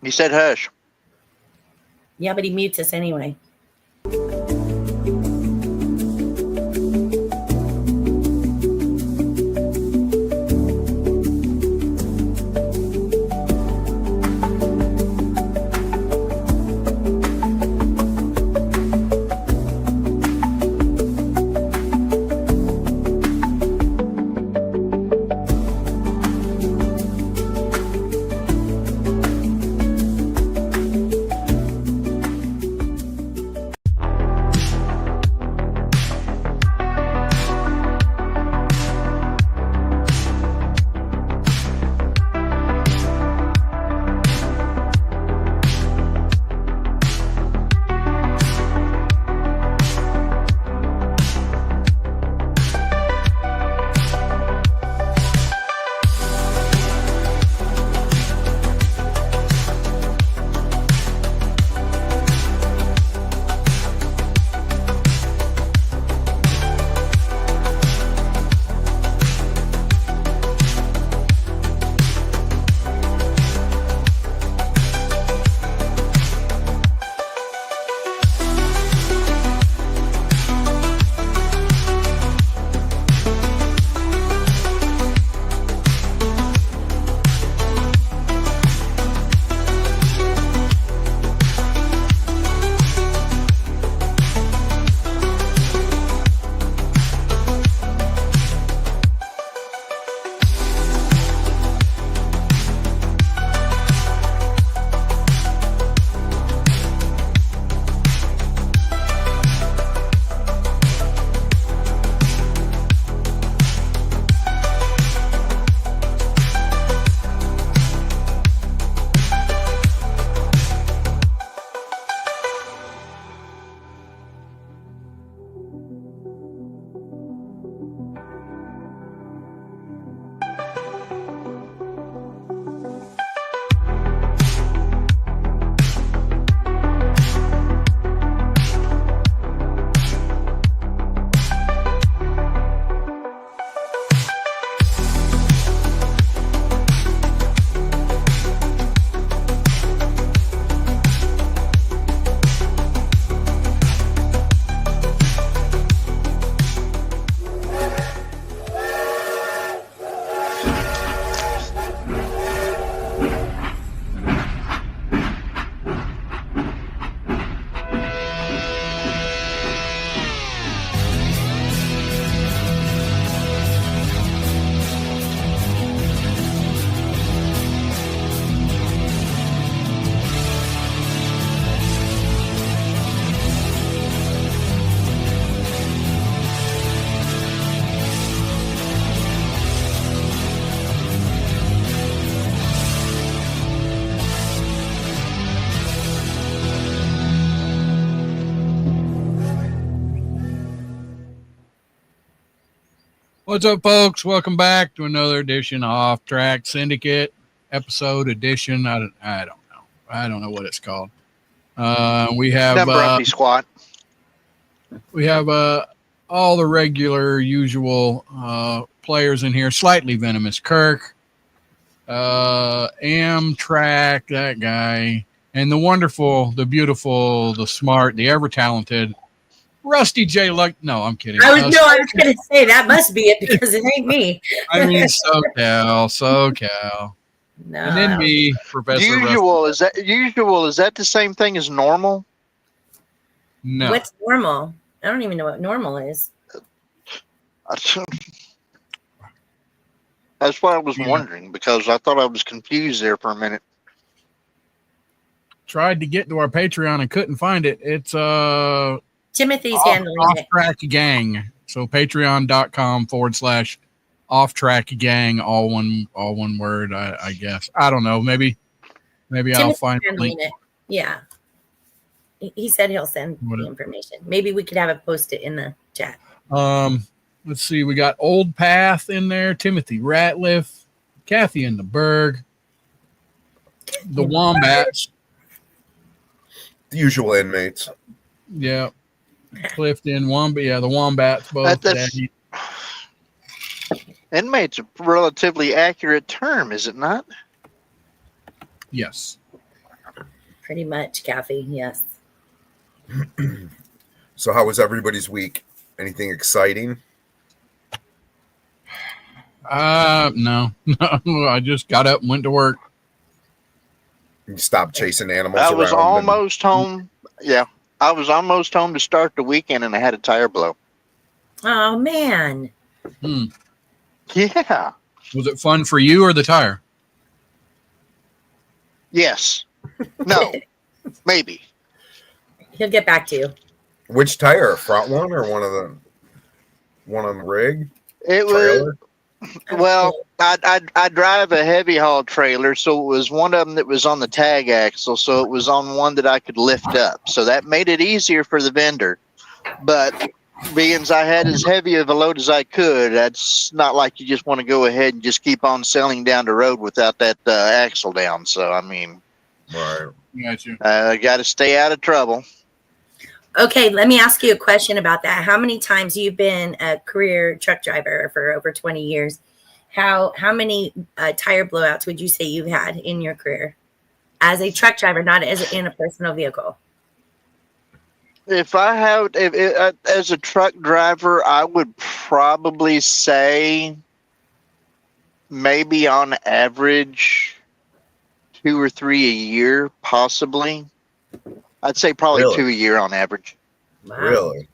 He said hush. Yeah, but he mutes us anyway. What's up, folks? Welcome back to another edition of OffTrack Syndicate, episode edition. I don't know. I don't know what it's called. We have Grumpy Squat. We have all the regular, usual players in here. Slightly Venomous Kirk, Amtrak, that guy, and the wonderful, the beautiful, the smart, the ever talented Rusty J. Luck. No, I'm kidding. I was going to say that must be it because it ain't me. I mean, SoCal. No, And then me, Professor Usual Rusty. is that the same thing as normal? No. What's normal? I don't even know what normal is. That's what I was wondering, because I thought I was confused there for a minute. Tried to get to our Patreon and couldn't find it. It's Timothy's handling it. OffTrack Gang. So patreon.com/OffTrack Gang, all one word, I guess. I don't know. Maybe I'll find the link. It. Yeah. He said he'll send the information. Maybe we could have it posted in the chat. Let's see. We got Old Path in there, Timothy Ratliff, Kathy in the Berg, the Wombats. The usual inmates. Yeah. Clifton, Wombat. Yeah, the Wombats both. Inmate's a relatively accurate term, is it not? Yes. Pretty much, Kathy. Yes. So how was everybody's week? Anything exciting? No. I just got up and went to work. You stopped chasing animals I around. was almost home. Yeah, I was almost home to start the weekend, and I had a tire blow. Oh man. Yeah. Was it fun for you or the tire? Yes. No. Maybe. He'll get back to you. Which tire? A front one or one on the rig? It Trailer? Well, I drive a heavy haul trailer, so it was one of them that was on the tag axle, so it was on one that I could lift up. So that made it easier for the vendor. But being as I had as heavy of a load as I could, that's not like you just want to go ahead and just keep on selling down the road without that axle down. So, I mean, Right. Got you. got to stay out of trouble. Okay, let me ask you a question about that. How many times you've been a career truck driver for over 20 years? How many tire blowouts would you say you've had in your career as a truck driver, not as in a personal vehicle? If I have, as a truck driver, I would probably say maybe on average 2 or 3 a year, possibly. I'd say probably Really? 2 a year on average. Wow. Really?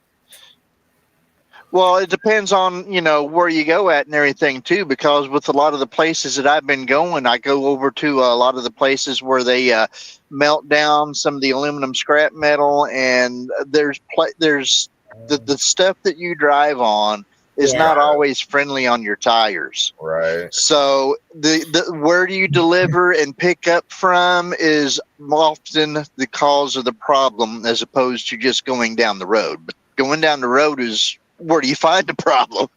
Well, it depends on, where you go at and everything too, because with a lot of the places that I've been going, I go over to a lot of the places where they melt down some of the aluminum scrap metal, and there's the stuff that you drive on is Yeah. not always friendly on your tires. Right. So the where do you deliver and pick up from is often the cause of the problem, as opposed to just going down the road. But going down the road is where do you find the problem?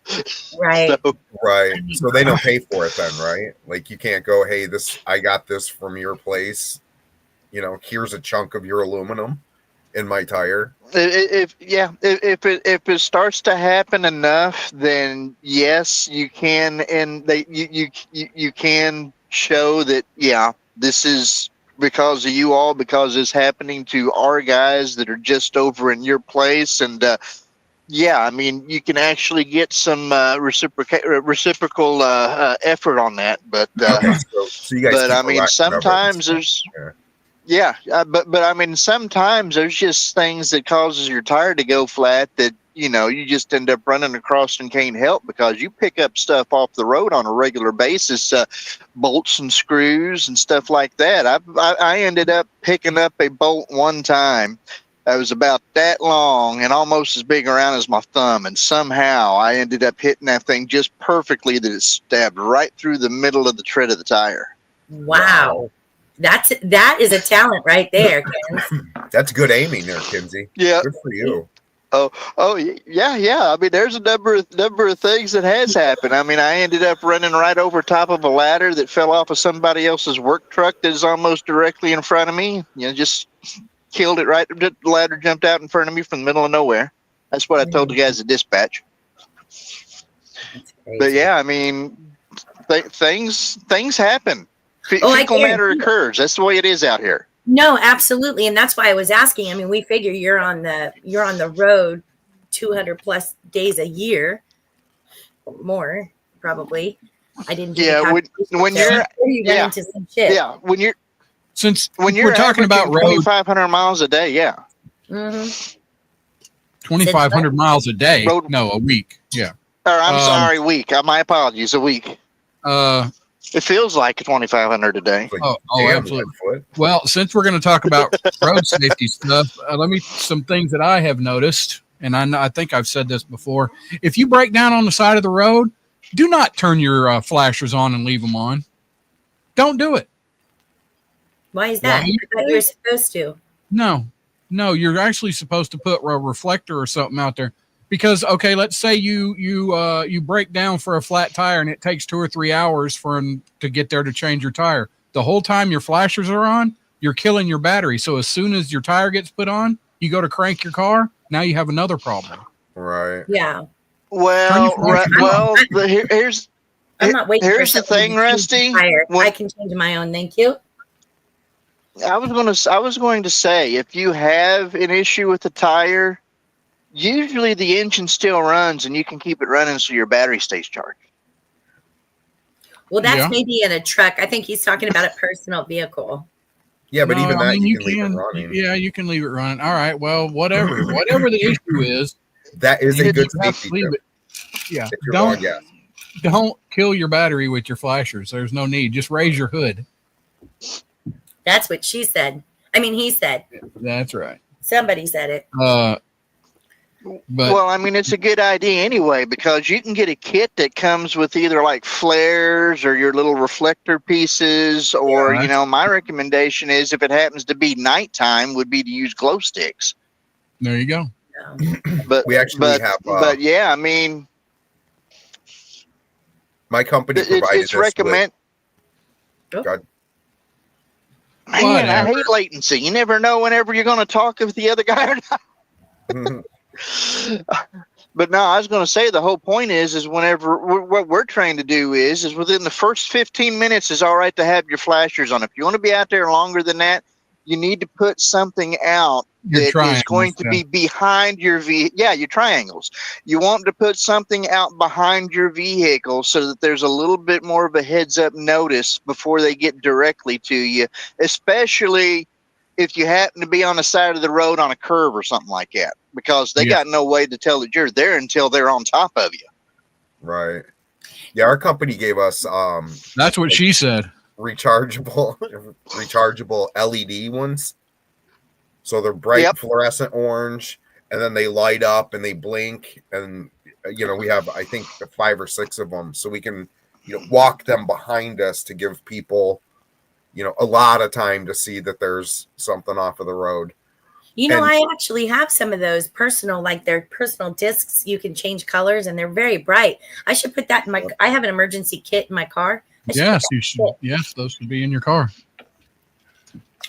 Right. So, Right. So they don't pay for it then, right? Like you can't go, hey, I got this from your place. Here's a chunk of your aluminum in my tire. if it starts to happen enough, then yes, you can, and you can show that this is because of you all, because it's happening to our guys that are just over in your place, and I mean, you can actually get some reciprocal effort on that, but So you guys but keep I mean, a record of it and sometimes stuff. there's Yeah. but I mean, sometimes there's just things that causes your tire to go flat that you just end up running across and can't help, because you pick up stuff off the road on a regular basis, bolts and screws and stuff like that. I ended up picking up a bolt one time that was about that long and almost as big around as my thumb, and somehow I ended up hitting that thing just perfectly that it stabbed right through the middle of the tread of the tire. Wow. That is a talent right there, Ken. That's good aiming there, Kinsey. Yeah. Good for you. Oh yeah. I mean, there's a number of things that has happened. I mean, I ended up running right over top of a ladder that fell off of somebody else's work truck that is almost directly in front of me. Just killed it right. The ladder jumped out in front of me from the middle of nowhere. That's what I told the guys at dispatch. But yeah, I mean, things happen. Fecal matter occurs. That's the way it is out here. No, absolutely, and that's why I was asking. I mean, we figure you're on the road 200 plus days a year, more probably. I didn't. When you're into some shit. Yeah, when you're we're talking about road 2,500 miles a day. Yeah. Mm-hmm. 2,500 miles a day. No, a week. Yeah. Or I'm sorry, week. My apologies, a week. It feels like 2,500 a day. Oh, absolutely. Well, since we're going to talk about road safety stuff, some things that I have noticed, and I think I've said this before. If you break down on the side of the road, do not turn your flashers on and leave them on. Don't do it. Why is that? I thought you were supposed to. No, you're actually supposed to put a reflector or something out there. Because, okay, let's say you break down for a flat tire and it takes 2 or 3 hours for them to get there to change your tire. The whole time your flashers are on, you're killing your battery. So as soon as your tire gets put on, you go to crank your car. Now you have another problem. Right. Yeah. Well, here's I'm not waiting. Here's the thing, Rusty. I can change my own. Thank you. I was going to say, if you have an issue with the tire, usually the engine still runs and you can keep it running so your battery stays charged. Well, that's Yeah. maybe in a truck. I think he's talking about a personal vehicle. Yeah, but No, even I that mean, you can leave it running. Yeah, you can leave it running. All right. Well, whatever the issue is, That is a you good have to safety leave tip. it. Yeah. If you're going gas. Don't kill your battery with your flashers. There's no need. Just raise your hood. That's what she said. I mean, he said. That's right. Somebody said it. But Well, I mean, it's a good idea anyway, because you can get a kit that comes with either like flares or your little reflector pieces, or, Yeah, you know, my recommendation is, if it happens to be nighttime, would be to use glow sticks. there you go. But We actually have but yeah, I mean, my company provided it's this recommend. with, God, Man, I hate latency. You never know whenever you're going to talk with the other guy or not. But no, I was going to say, the whole point is whenever what we're trying to do is within the first 15 minutes is all right to have your flashers on. If you want to be out there longer than that, you need to put something out Your that triangles, is going to be behind your your triangles. You want to put something out behind your vehicle so that there's a little bit more of a heads up notice before they get directly to you, especially if you happen to be on the side of the road on a curve or something like that, because they got no way to tell that you're there until they're on top of you. right. Yeah, our company gave us That's what she said. rechargeable LED ones. So they're bright fluorescent orange, and then they light up and they blink, and you know, we have, I think, 5 or 6 of them, so we can, you know, walk them behind us to give people, you know, a lot of time to see that there's something off of the road. You know, I actually have some of those personal, like they're personal discs. You can change colors and they're very bright. I should put that in my, I have an emergency kit in my car. Yes, you should. Yes, those should be in your car.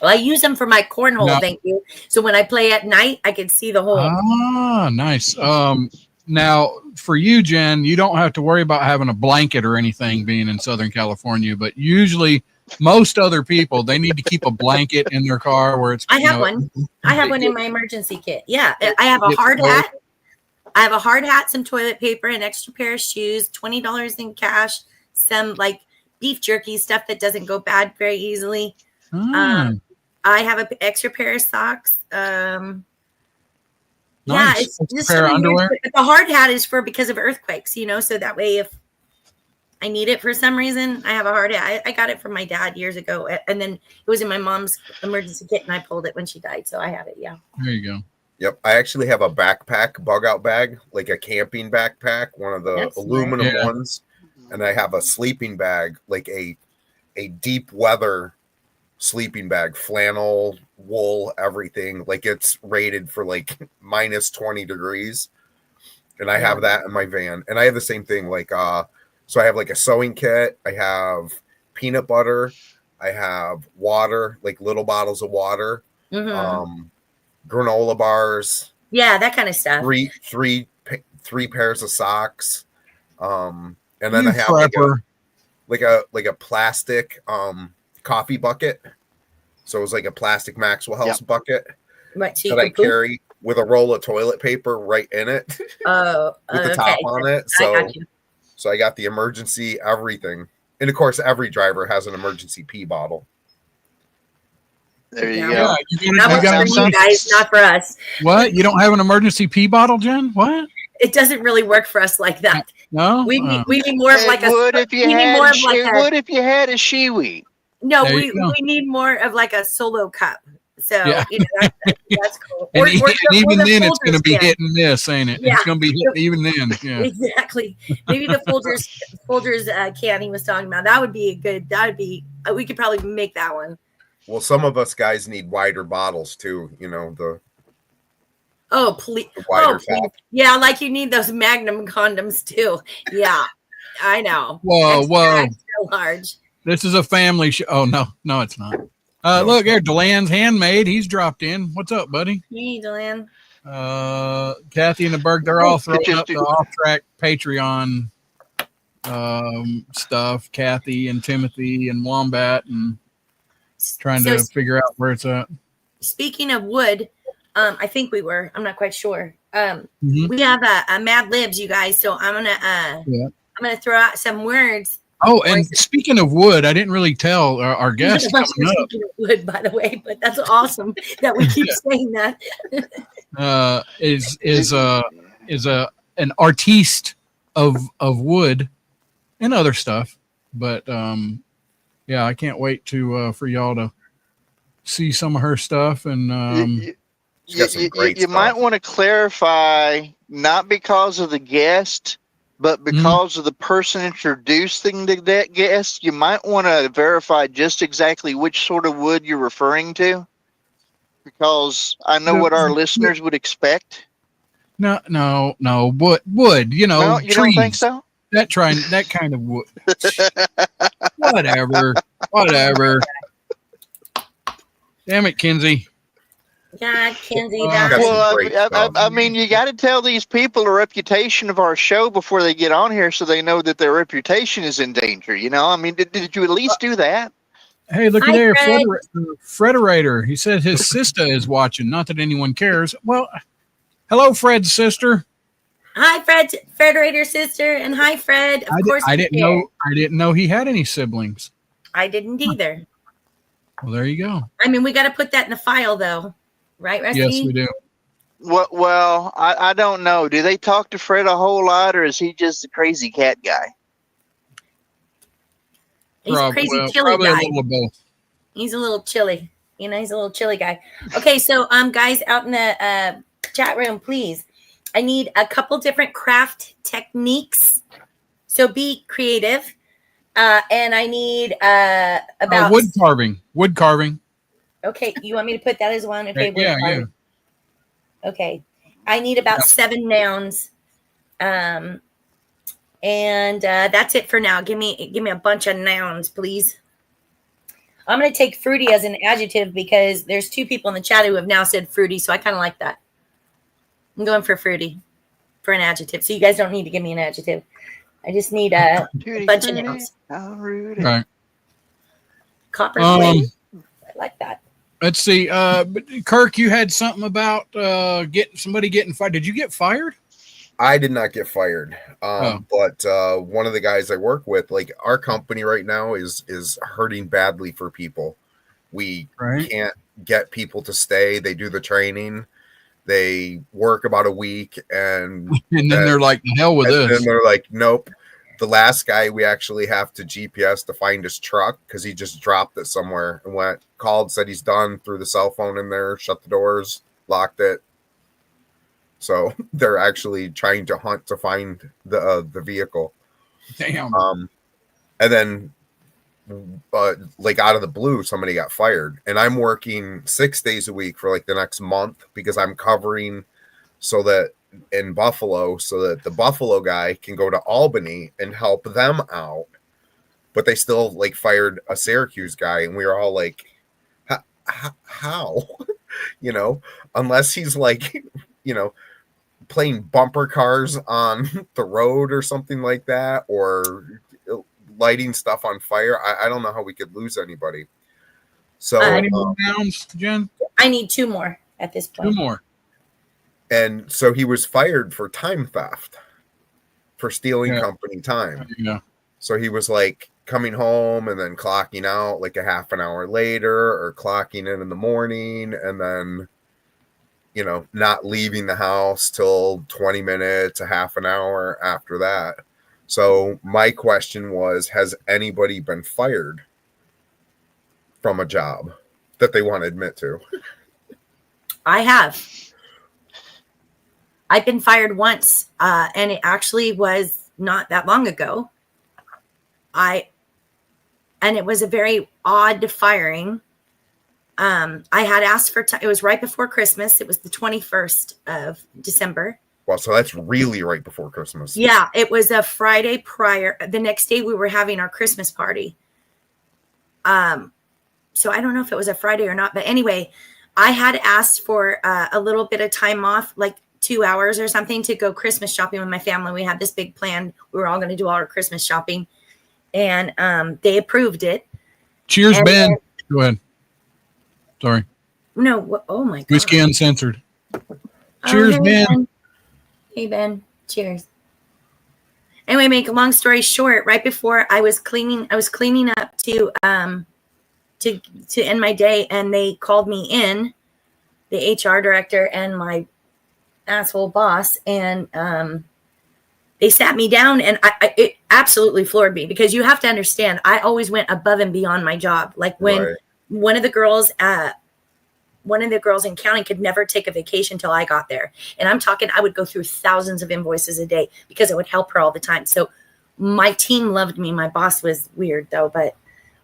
Well, I use them for my cornhole, thank you. So when I play at night, I can see the hole. Ah, nice. Now, for you, Jen, you don't have to worry about having a blanket or anything being in Southern California, but usually most other people, they need to keep a blanket in their car where it's. I have one. I have one in my emergency kit. Yeah, I have a hard hat. I have a hard hat, some toilet paper, an extra pair of shoes, $20 in cash, some like beef jerky stuff that doesn't go bad very easily. I have an extra pair of socks. Nice. Yeah, it's just a pair of underwear. But the hard hat is for because of earthquakes, you know, so that way if I need it for some reason, I have a hard hat. I got it from my dad years ago, and then it was in my mom's emergency kit, and I pulled it when she died, so I have it. Yeah. There you go. Yep, I actually have a backpack, bug out bag, like a camping backpack, one of the aluminum ones, and I have a sleeping bag, like a deep weather sleeping bag, flannel, wool, everything. Like it's rated for like minus 20 degrees, and I have that in my van. And I have the same thing, like so I have like a sewing kit, I have peanut butter, I have water, like little bottles of water, granola bars, that kind of stuff, three pairs of socks, and then I have like a plastic coffee bucket. So it was like a plastic Maxwell House bucket that I carry with a roll of toilet paper right in it with the top on it. So I got the emergency everything. And of course, every driver has an emergency pee bottle. There you go. Yeah, you got for you guys, not for us. What? You don't have an emergency pee bottle, Jen? What? It doesn't really work for us like that. No, we need more of like a. If you had a shiwi. No, we need more of like a solo cup. So you know, that's cool. And even then, it's going to be hit and miss, ain't it? Yeah. It's going to be hit even then. Yeah. Exactly. Maybe the Folgers can he was talking about. That would be a good. That would be. We could probably make that one. Well, some of us guys need wider bottles too. You know the. Oh please! Yeah, like you need those Magnum condoms too. Yeah, I know. Whoa. So large. This is a family show. Oh no, it's not. Look here, Delan's handmade. He's dropped in. What's up, buddy? Hey, Delan. Kathy and the Berg, they're all throwing up the OffTrack Patreon stuff. Kathy and Timothy and Wombat and trying to figure out where it's at. Speaking of wood, I think we were. I'm not quite sure. Mhm. We have a Mad Libs, you guys. So I'm gonna throw out some words. Oh, and speaking of wood, I didn't really tell our guest coming up. Speaking of wood, by the way, but that's awesome that we keep saying that. Is an artiste of wood and other stuff, but yeah, I can't wait to for y'all to see some of her stuff. And you might want to clarify, not because of the guest, but because of the person introducing that guest. You might want to verify just exactly which sort of wood you're referring to, because I know what our listeners would expect. No, wood. You know, no, you trees. Don't think so? That kind of wood. Whatever. Damn it, Kinsey. Yeah, Kinsey. Well, I mean, you got to tell these people the reputation of our show before they get on here, so they know that their reputation is in danger. You know, I mean, did you at least do that? Hey, look at there, Fred. Frederator. He said his sister is watching. Not that anyone cares. Well, hello, Fred's sister. Hi, Frederator's sister, and hi, Fred. Of course, I didn't know he had any siblings. I didn't either. Well, there you go. I mean, we got to put that in the file, though, right, Rusty? Yes, we do. Well, I don't know. Do they talk to Fred a whole lot, or is he just a crazy cat guy? He's a crazy chilly guy. A little of both. He's a little chilly. You know, he's a little chilly guy. Okay, so guys out in the chat room, please. I need a couple different craft techniques. So be creative. And I need about wood carving. Wood carving. Okay, you want me to put that as one? Okay, yeah. Okay, I need about 7 nouns. And that's it for now. Give me a bunch of nouns, please. I'm going to take fruity as an adjective because there's 2 people in the chat who have now said fruity, so I kind of like that. I'm going for fruity for an adjective. So you guys don't need to give me an adjective. I just need a bunch of nouns. Right. Copper flame. I like that. Let's see. Kirk, you had something about getting fired. Did you get fired? I did not get fired. But one of the guys I work with, like our company right now is hurting badly for people. We can't get people to stay. They do the training. They work about a week and then they're like, the hell with this. And then they're like, nope. The last guy, we actually have to GPS to find his truck because he just dropped it somewhere and called, said he's done, threw the cell phone in there, shut the doors, locked it. So they're actually trying to hunt to find the vehicle. Damn. And then like out of the blue, somebody got fired, and I'm working 6 days a week for like the next month because I'm covering so that in Buffalo, so that the Buffalo guy can go to Albany and help them out. But they still like fired a Syracuse guy, and we were all like, how? You know, unless he's like, you know, playing bumper cars on the road or something like that, or lighting stuff on fire. I don't know how we could lose anybody. So any more nouns, Jen? I need 2 more at this point. 2 more. And so he was fired for time theft, for stealing company time. Yeah. So he was like coming home and then clocking out like a half an hour later, or clocking in the morning, and then, you know, not leaving the house till 20 minutes, a half an hour after that. So my question was, has anybody been fired from a job that they want to admit to? I have. I've been fired once, and it actually was not that long ago. And it was a very odd firing. I had asked for it was right before Christmas. It was the 21st of December. Well, so that's really right before Christmas. Yeah, it was a Friday prior. The next day we were having our Christmas party. So I don't know if it was a Friday or not, but anyway, I had asked for a little bit of time off, like 2 hours or something, to go Christmas shopping with my family. We had this big plan. We were all going to do all our Christmas shopping, and they approved it. Cheers, Ben. Go ahead. Sorry. No. Oh my god. Whiskey Uncensored. Oh, Cheers, hey, Ben. Hey, Ben. Cheers. Anyway, make a long story short, right before I was cleaning up to end my day, and they called me in, the HR director and my asshole boss, and they sat me down, and it absolutely floored me, because you have to understand, I always went above and beyond my job. Like when one of the girls in counting could never take a vacation till I got there. And I'm talking, I would go through thousands of invoices a day because it would help her all the time. So my team loved me. My boss was weird though, but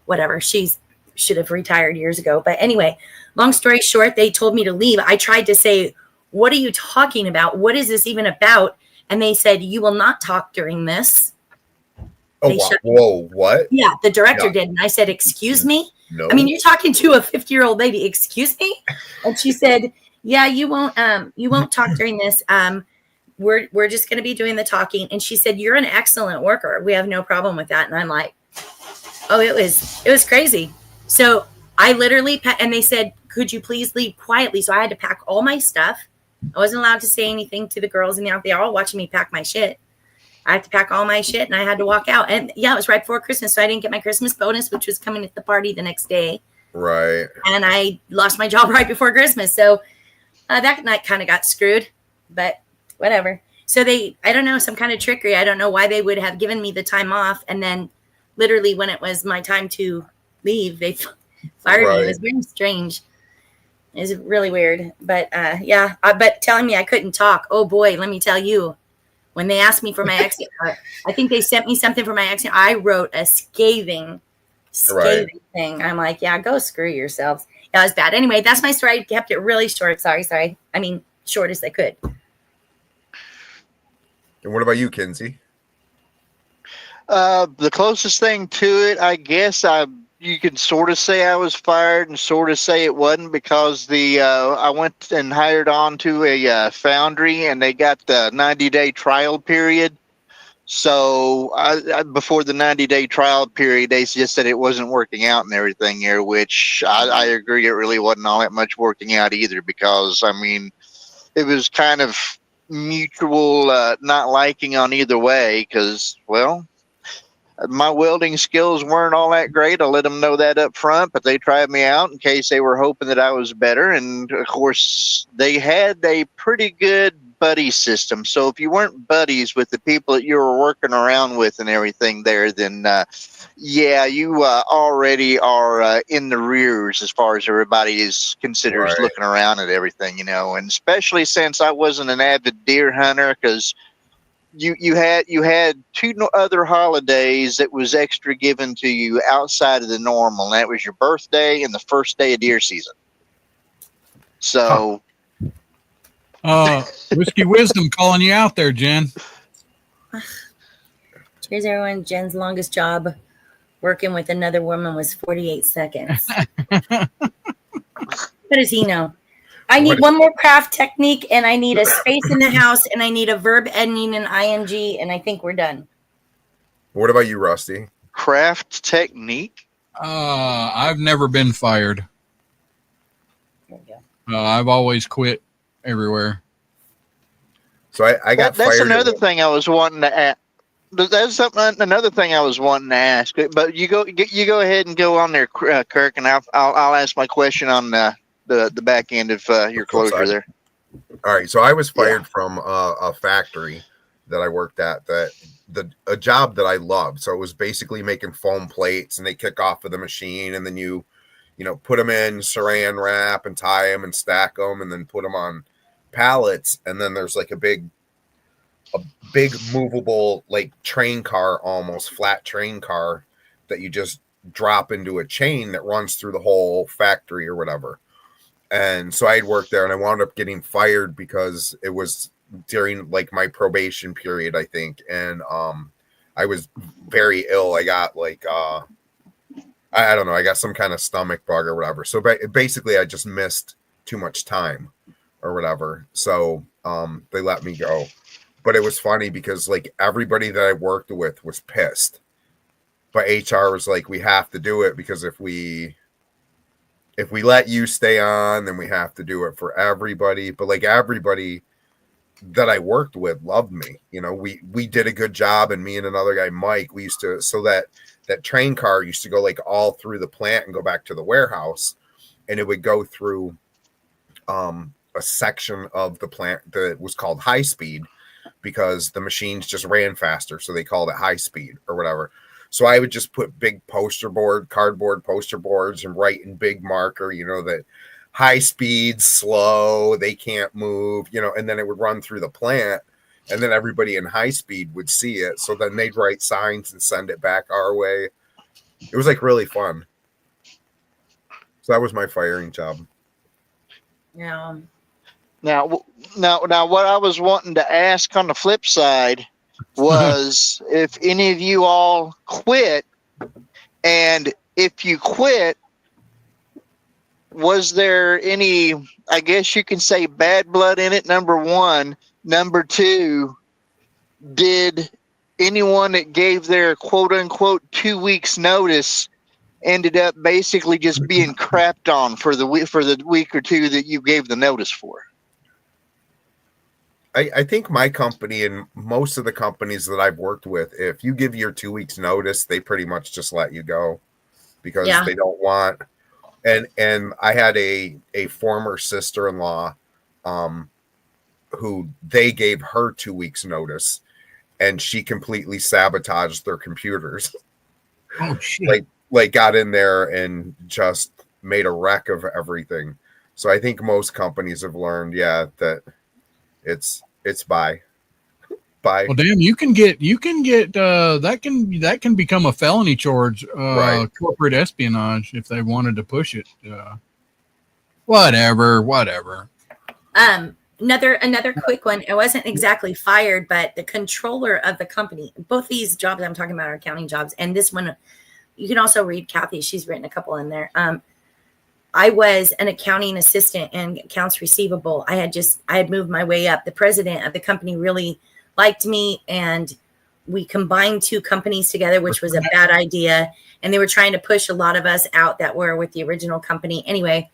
whatever. She should have retired years ago. But anyway, long story short, they told me to leave. I tried to say, what are you talking about? What is this even about? And they said, you will not talk during this. Oh, wow. Whoa, what? Yeah, the director did. And I said, excuse me? No. I mean, you're talking to a 50-year-old lady. Excuse me? And she said, yeah, you won't talk during this. We're just going to be doing the talking. And she said, you're an excellent worker. We have no problem with that. And I'm like, oh, it was crazy. So I literally, and they said, could you please leave quietly? So I had to pack all my stuff. I wasn't allowed to say anything to the girls in the outfit. They're all watching me pack my shit. I had to pack all my shit, and I had to walk out. And yeah, it was right before Christmas, so I didn't get my Christmas bonus, which was coming at the party the next day. Right. And I lost my job right before Christmas. So that night kind of got screwed, but whatever. So I don't know, some kind of trickery. I don't know why they would have given me the time off. And then literally when it was my time to leave, they fired me. It was very strange. It was really weird. But but telling me I couldn't talk. Oh boy, let me tell you. When they asked me for my exit, I think they sent me something for my exit. I wrote a scathing thing. I'm like, yeah, go screw yourselves. That was bad. Anyway, that's my story. I kept it really short. Sorry. I mean, short as I could. And what about you, Kinsey? The closest thing to it, I guess, you can sort of say I was fired and sort of say it wasn't, because I went and hired on to a foundry, and they got the 90-day trial period. So before the 90-day trial period, they just said it wasn't working out and everything here, which I agree, it really wasn't all that much working out either, because, I mean, it was kind of mutual not liking on either way, because, well, my welding skills weren't all that great. I let them know that up front, but they tried me out in case they were hoping that I was better. And of course, they had a pretty good buddy system. So if you weren't buddies with the people that you were working around with and everything there, then you already are in the rears as far as everybody is considers looking around at everything, and especially since I wasn't an avid deer hunter, because you had two other holidays that was extra given to you outside of the normal, and that was your birthday and the first day of deer season. So, Whiskey Wisdom calling you out there, Jen. Cheers, everyone. Jen's longest job working with another woman was 48 seconds. What does he know? I need one more craft technique, and I need a space in the house, and I need a verb ending in ing, and I think we're done. What about you, Rusty? Craft technique? I've never been fired. There we go. I've always quit everywhere. So I got fired. That's another thing I was wanting to ask. That's another thing I was wanting to ask. But you go ahead and go on there, Kirk, and I'll ask my question on the back end of your closure there. All right, so I was fired from a factory that I worked at, a job that I loved. So it was basically making foam plates, and they kick off of the machine, and then you put them in saran wrap and tie them and stack them, and then put them on pallets. And then there's like a big movable, like train car, almost flat train car, that you just drop into a chain that runs through the whole factory or whatever. And so I had worked there, and I wound up getting fired because it was during like my probation period, I think. And I was very ill. I got like, I don't know, I got some kind of stomach bug or whatever. So basically I just missed too much time or whatever. So they let me go. But it was funny because like everybody that I worked with was pissed. But HR was like, we have to do it, because if we if we let you stay on, then we have to do it for everybody. But like everybody that I worked with loved me. You know, we did a good job, and me and another guy, Mike, we used to, so that train car used to go like all through the plant and go back to the warehouse, and it would go through a section of the plant that was called high speed because the machines just ran faster, so they called it high speed or whatever. So I would just put big cardboard poster boards, and write in big marker, you know, that high speed, slow, they can't move, you know, and then it would run through the plant, and then everybody in high speed would see it. So then they'd write signs and send it back our way. It was like really fun. So that was my firing job. Yeah. Now, what I was wanting to ask on the flip side was if any of you all quit, and if you quit, was there any, I guess you can say, bad blood in it, number one? Number two, did anyone that gave their quote unquote 2 weeks notice ended up basically just being crapped on for the week or two that you gave the notice for? I think my company and most of the companies that I've worked with, if you give your 2 weeks notice, they pretty much just let you go because they don't want. And I had a former sister-in-law who they gave her 2 weeks notice, and she completely sabotaged their computers. Oh shit. Like got in there and just made a wreck of everything. So I think most companies have learned, that it's bye. Well, damn, you can get that can become a felony charge, right. Corporate espionage if they wanted to push it. Whatever. Another quick one. I wasn't exactly fired, but the controller of the company, both these jobs I'm talking about are accounting jobs, and this one you can also read Kathy. She's written a couple in there. I was an accounting assistant and accounts receivable. I had moved my way up. The president of the company really liked me, and we combined two companies together, which was a bad idea. And they were trying to push a lot of us out that were with the original company. Anyway,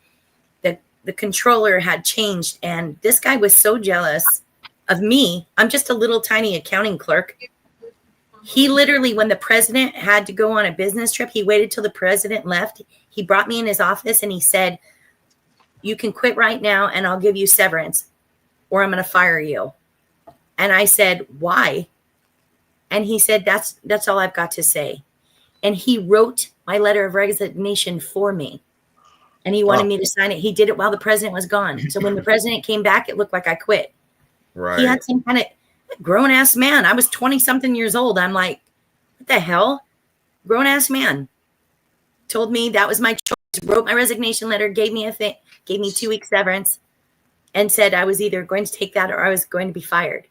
the controller had changed, and this guy was so jealous of me. I'm just a little tiny accounting clerk. He literally, when the president had to go on a business trip, he waited till the president left. He brought me in his office and he said, "You can quit right now and I'll give you severance, or I'm going to fire you." And I said, "Why?" And he said, that's all I've got to say. And he wrote my letter of resignation for me. And he wanted me to sign it. He did it while the president was gone. So when the president came back, it looked like I quit. Right. He had some kind of grown-ass man. I was 20-something years old. I'm like, what the hell? Grown-ass man. Told me that was my choice. Wrote my resignation letter, gave me 2 weeks severance, and said I was either going to take that or I was going to be fired.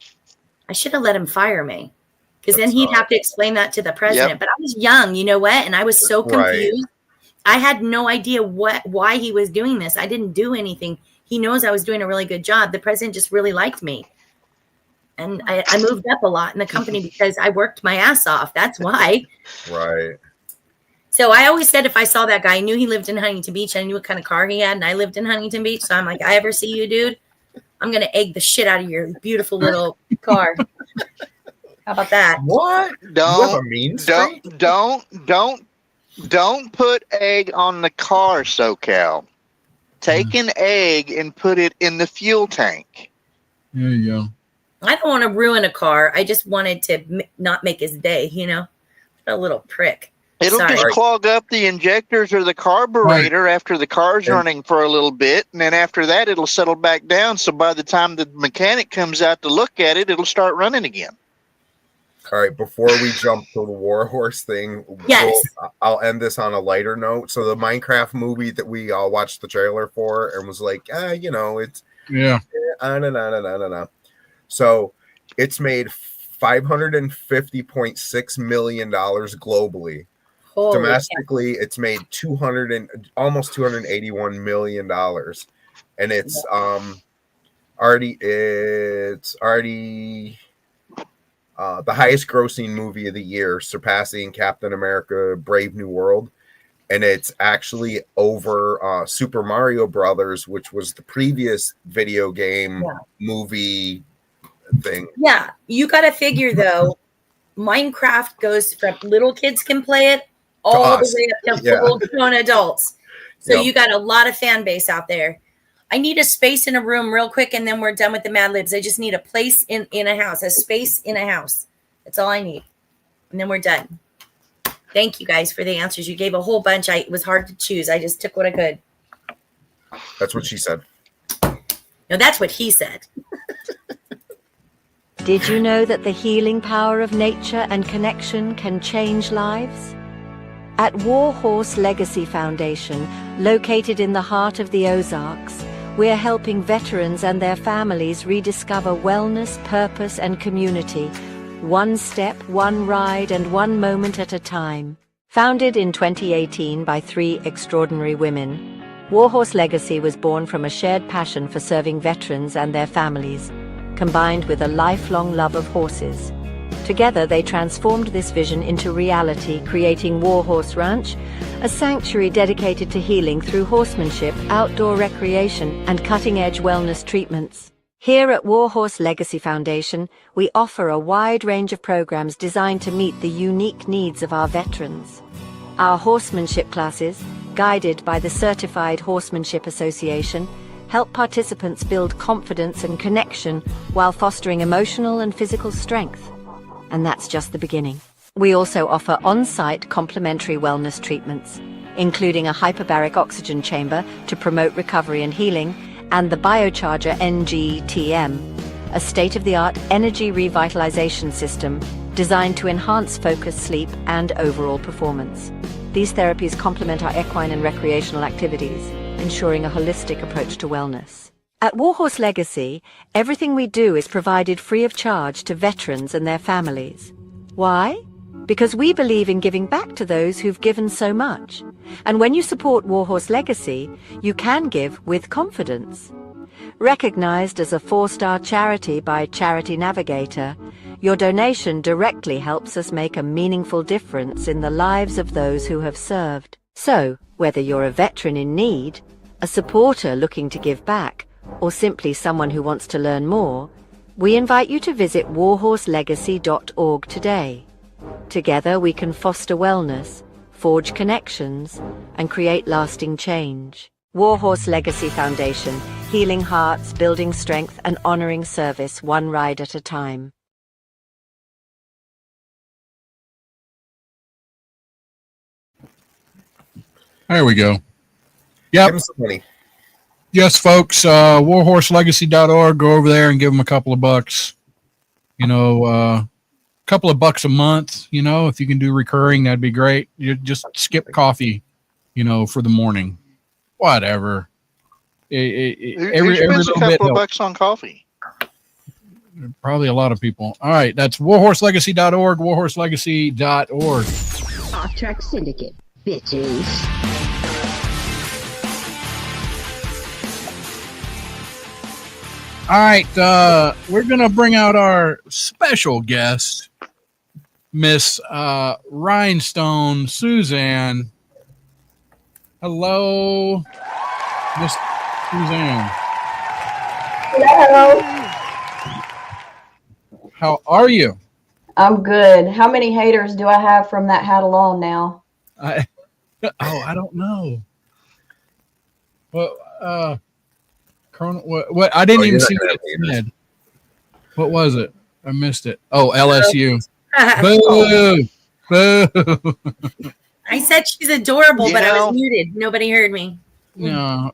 I should have let him fire me, because then he'd have to explain that to the president. Yep. But I was young, you know what? And I was so confused. Right. I had no idea why he was doing this. I didn't do anything. He knows I was doing a really good job. The president just really liked me. And I moved up a lot in the company because I worked my ass off. That's why. Right. So I always said if I saw that guy, I knew he lived in Huntington Beach. I knew what kind of car he had, and I lived in Huntington Beach. So I'm like, I ever see you, dude, I'm going to egg the shit out of your beautiful little car. How about that? What? Don't put egg on the car, SoCal. Take an egg and put it in the fuel tank. There you go. I don't want to ruin a car. I just wanted to not make his day, you know? A little prick. It'll just clog up the injectors or the carburetor after the car's running for a little bit. And then after that, it'll settle back down. So by the time the mechanic comes out to look at it, it'll start running again. All right, before we jump to the Warhorse thing, I'll end this on a lighter note. So the Minecraft movie that we all watched the trailer for and was like, it's So it's made $550.6 million globally. Holy domestically, it's made almost $281 million, and it's already the highest grossing movie of the year, surpassing Captain America: Brave New World. and it's actually over Super Mario Brothers, which was the previous video game movie thing. Yeah, you got to figure though, Minecraft goes from little kids can play it all the way up to full-grown adults. So you got a lot of fan base out there. I need a space in a room real quick, and then we're done with the Mad Libs. I just need a place in a house, a space in a house. That's all I need. And then we're done. Thank you guys for the answers. You gave a whole bunch. It was hard to choose. I just took what I could. That's what she said. No, that's what he said. Did you know that the healing power of nature and connection can change lives? At Warhorse Legacy Foundation, located in the heart of the Ozarks, we're helping veterans and their families rediscover wellness, purpose, and community, one step, one ride, and one moment at a time. Founded in 2018 by 3 extraordinary women, Warhorse Legacy was born from a shared passion for serving veterans and their families, combined with a lifelong love of horses. Together, they transformed this vision into reality, creating Warhorse Ranch, a sanctuary dedicated to healing through horsemanship, outdoor recreation, and cutting-edge wellness treatments. Here at Warhorse Legacy Foundation, we offer a wide range of programs designed to meet the unique needs of our veterans. Our horsemanship classes, guided by the Certified Horsemanship Association, help participants build confidence and connection while fostering emotional and physical strength. And that's just the beginning. We also offer on-site complimentary wellness treatments, including a hyperbaric oxygen chamber to promote recovery and healing, and the Biocharger NGTM, a state-of-the-art energy revitalization system designed to enhance focus, sleep, and overall performance. These therapies complement our equine and recreational activities, ensuring a holistic approach to wellness. At Warhorse Legacy, everything we do is provided free of charge to veterans and their families. Why? Because we believe in giving back to those who've given so much. And when you support Warhorse Legacy, you can give with confidence. Recognized as a 4-star charity by Charity Navigator, your donation directly helps us make a meaningful difference in the lives of those who have served. So, whether you're a veteran in need, a supporter looking to give back, or simply someone who wants to learn more, we invite you to visit warhorselegacy.org today. Together we can foster wellness, forge connections, and create lasting change. Warhorse Legacy Foundation, healing hearts, building strength, and honoring service one ride at a time. There we go. Yep. Give him some money. Yes, folks, warhorselegacy.org. Go over there and give them a couple of bucks. You know, a couple of bucks a month. You know, if you can do recurring, that'd be great. You just skip coffee, you know, for the morning. Whatever. Who spends a couple of bucks on coffee? Probably a lot of people. All right, that's warhorselegacy.org, warhorselegacy.org. OffTrack Syndicate, bitches. All right, we're going to bring out our special guest, Miss Rhinestone Suzanne. Hello, Miss Suzanne. Hello. How are you? I'm good. How many haters do I have from that hat alone now? I don't know. Well, what I didn't even see what it said. What was it? I missed it. Oh, LSU. Boo! Boo! I said she's adorable, but I was muted. Nobody heard me. No.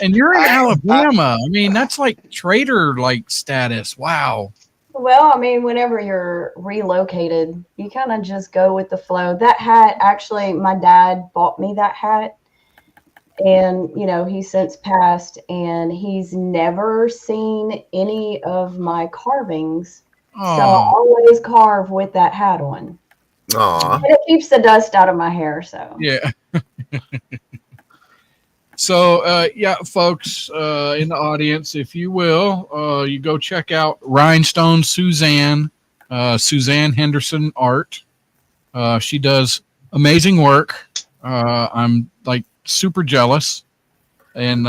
And you're in Alabama. I mean, that's like traitor-like status. Wow. Well, I mean, whenever you're relocated, you kind of just go with the flow. That hat, actually, my dad bought me that hat. And, you know, he's since passed, and he's never seen any of my carvings. Aww. So I always carve with that hat on. Aww. And it keeps the dust out of my hair, so. Yeah. So, yeah, folks in the audience, if you will, you go check out Rhinestone Suzanne, Suzanne Henderson Art. She does amazing work. I'm like super jealous, and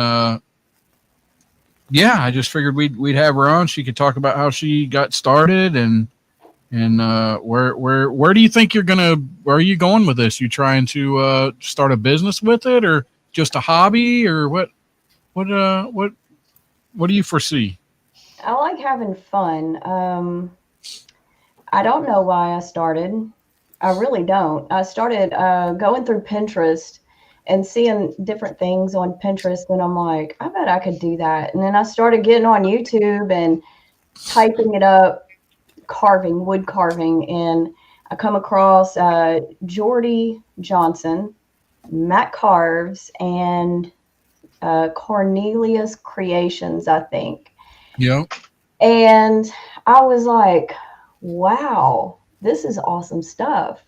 yeah, I just figured we'd have her on. She could talk about how she got started and where do you think where are you going with this? You trying to start a business with it, or just a hobby, or what do you foresee? I like having fun. I don't know why I started. I really don't. I started going through Pinterest and seeing different things on Pinterest, and I'm like, I bet I could do that. And then I started getting on YouTube and typing it up, wood carving, and I come across Jordy Johnson, Matt Carves, and Cornelius Creations, I think. Yeah. And I was like, wow, this is awesome stuff.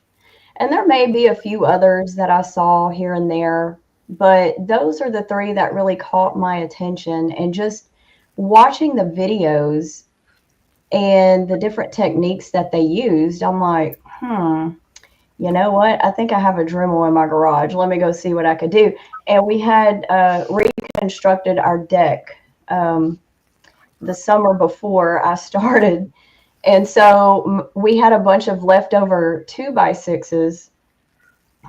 And there may be a few others that I saw here and there, but those are the three that really caught my attention. And just watching the videos and the different techniques that they used, I'm like, you know what? I think I have a Dremel in my garage. Let me go see what I could do. And we had reconstructed our deck the summer before I started. And so we had a bunch of leftover 2x6s,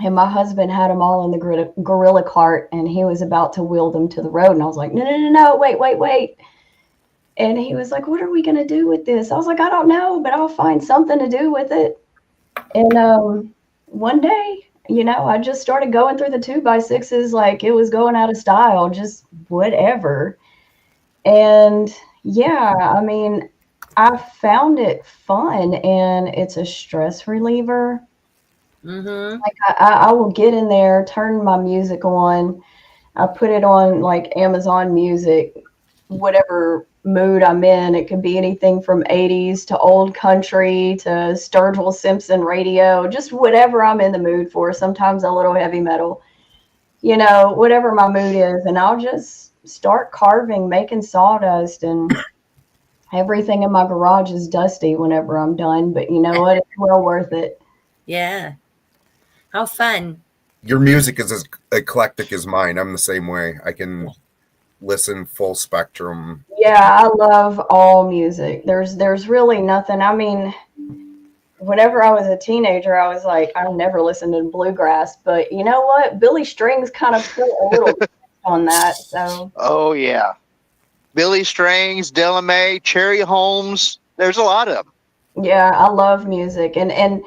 and my husband had them all in the gorilla cart, and he was about to wheel them to the road. And I was like, no, wait. And he was like, what are we going to do with this? I was like, I don't know, but I'll find something to do with it. And one day, I just started going through the 2x6s like it was going out of style, just whatever. And yeah, I mean, I found it fun, and it's a stress reliever. Mm-hmm. Like I will get in there, turn my music on. I put it on like Amazon Music, whatever mood I'm in. It could be anything from 80s to old country to Sturgill Simpson radio, just whatever I'm in the mood for. Sometimes a little heavy metal, whatever my mood is. And I'll just start carving, making sawdust, and everything in my garage is dusty whenever I'm done. But you know what? It's well worth it. Yeah. How fun. Your music is as eclectic as mine. I'm the same way. I can listen full spectrum. Yeah, I love all music. There's really nothing. I mean, whenever I was a teenager, I was like, I never listened to bluegrass, but you know what? Billy Strings kind of put a little on that. So. Oh yeah, Billy Strings, Della Mae, Cherry Holmes. There's a lot of them. Yeah, I love music, and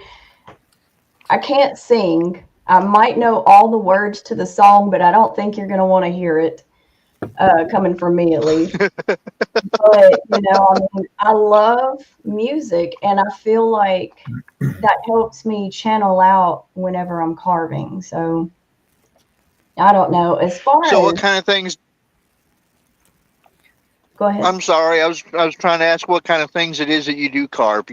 I can't sing. I might know all the words to the song, but I don't think you're going to want to hear it, coming from me at least. But, I love music, and I feel like that helps me channel out whenever I'm carving. So, I don't know. As far So as... what kind of things... Go ahead. I'm sorry. I was trying to ask what kind of things it is that you do carve.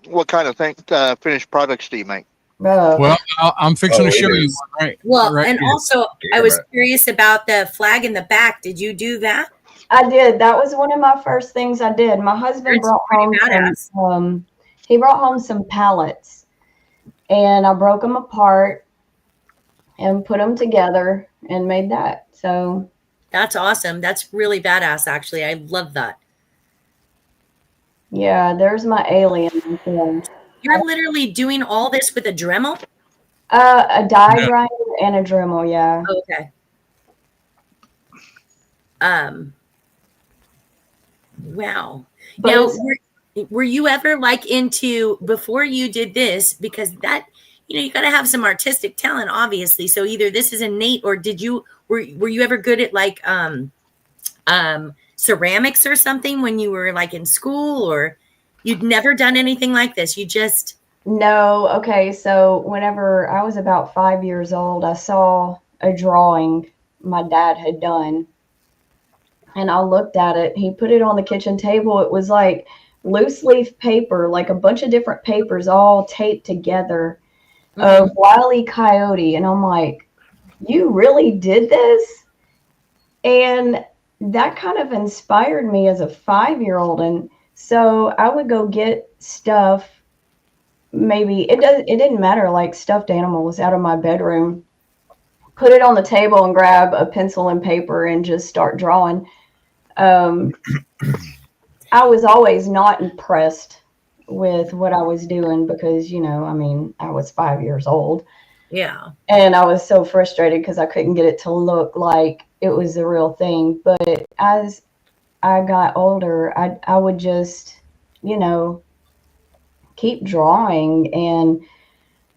What kind of finished products do you make? Well, I'm fixing to show you one, right. Well, right and here. also I was curious about the flag in the back. Did you do that? I did. That was one of my first things I did. My husband brought home he brought home some pallets, and I broke them apart and put them together and made that. So that's awesome. That's really badass, actually. I love that. Yeah, there's my alien. You're literally doing all this with a Dremel? A die grinder and a Dremel, yeah. Okay. Wow. But now, were you ever like into, before you did this, because that, you got to have some artistic talent, obviously. So either this is innate, or were you ever good at like ceramics or something when you were like in school, or you'd never done anything like this? You just... No. Okay. So whenever I was about 5 years old, I saw a drawing my dad had done, and I looked at it. He put it on the kitchen table. It was like loose leaf paper, like a bunch of different papers all taped together of Wile E. Coyote. And I'm like, you really did this? And that kind of inspired me as a 5-year-old. And so I would go get stuff. Maybe it didn't matter, like stuffed animals out of my bedroom, put it on the table and grab a pencil and paper and just start drawing. I was always not impressed with what I was doing because, I was 5 years old. Yeah. And I was so frustrated because I couldn't get it to look like it was the real thing. But as I got older, I would just, keep drawing, and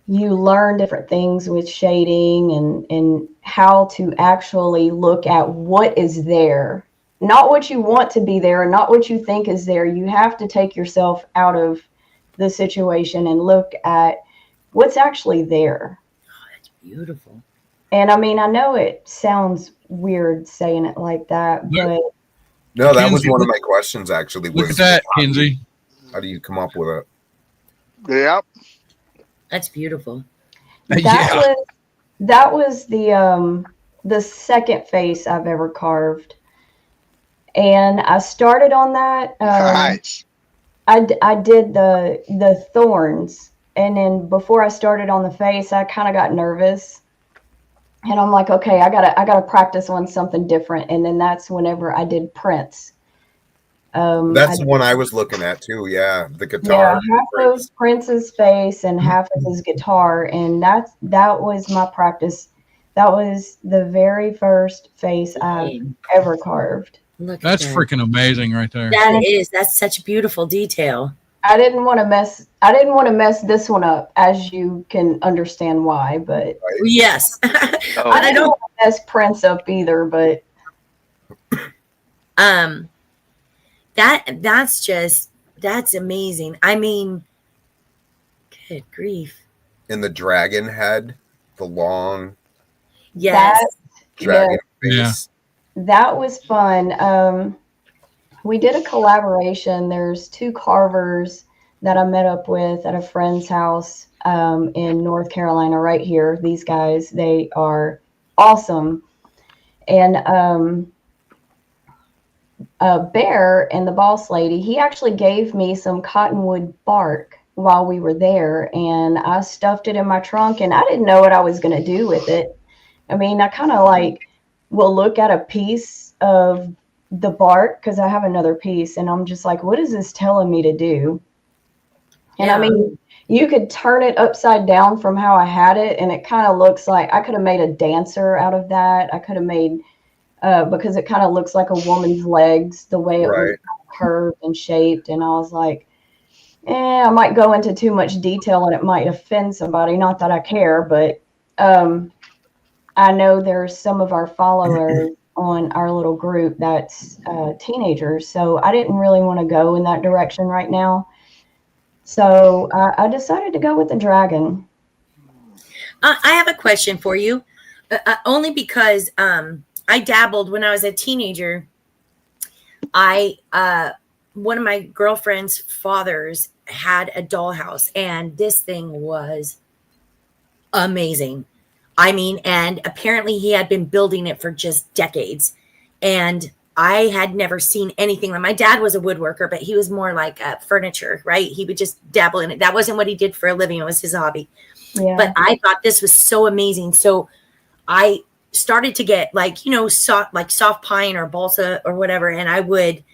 you learn different things with shading and how to actually look at what is there, not what you want to be there, and not what you think is there. You have to take yourself out of the situation and look at what's actually there. Oh, that's beautiful. And I mean, I know it sounds weird saying it like that, but no, that was Kenzie, one of my questions actually. Look at that, Kenzie. How do you come up with it? Yep. That's beautiful. that was the second face I've ever carved, and I started on that. Nice. I did the thorns, and then before I started on the face, I kind of got nervous, and I'm like, okay, I gotta practice on something different, and then that's whenever I did Prince. That's the one I was looking at too. Yeah, the guitar. Yeah, half of Prince's face and half of his guitar, and that was my practice. That was the very first face I've ever carved. Look, that's freaking amazing, right there. That is. That's such beautiful detail. I didn't want to mess this one up, as you can understand why. But yes, I don't want to mess Prince up either. But that's amazing. I mean, good grief. In the dragon head, the long dragon face. That was fun. We did a collaboration. There's 2 carvers that I met up with at a friend's house in North Carolina, right here. These guys, they are awesome. And Bear and the boss lady, he actually gave me some cottonwood bark while we were there, and I stuffed it in my trunk, and I didn't know what I was going to do with it. I mean, I kind of will look at a piece of the bark because I have another piece, and I'm just like, what is this telling me to do? And I mean, you could turn it upside down from how I had it, and it kind of looks like I could have made a dancer out of that. I could have made because it kind of looks like a woman's legs, the way it was curved and shaped. And I was like, I might go into too much detail and it might offend somebody. Not that I care, but I know there's some of our followers on our little group that's teenagers. So I didn't really want to go in that direction right now. So I decided to go with the dragon. I have a question for you, only because I dabbled when I was a teenager. One of my girlfriend's fathers had a dollhouse, and this thing was amazing. I mean, and apparently he had been building it for just decades, and I had never seen anything like. My dad was a woodworker, but he was more like furniture, right? He would just dabble in it. That wasn't what he did for a living. It was his hobby. Yeah. But I thought this was so amazing. So I started to get soft pine or balsa or whatever, and I would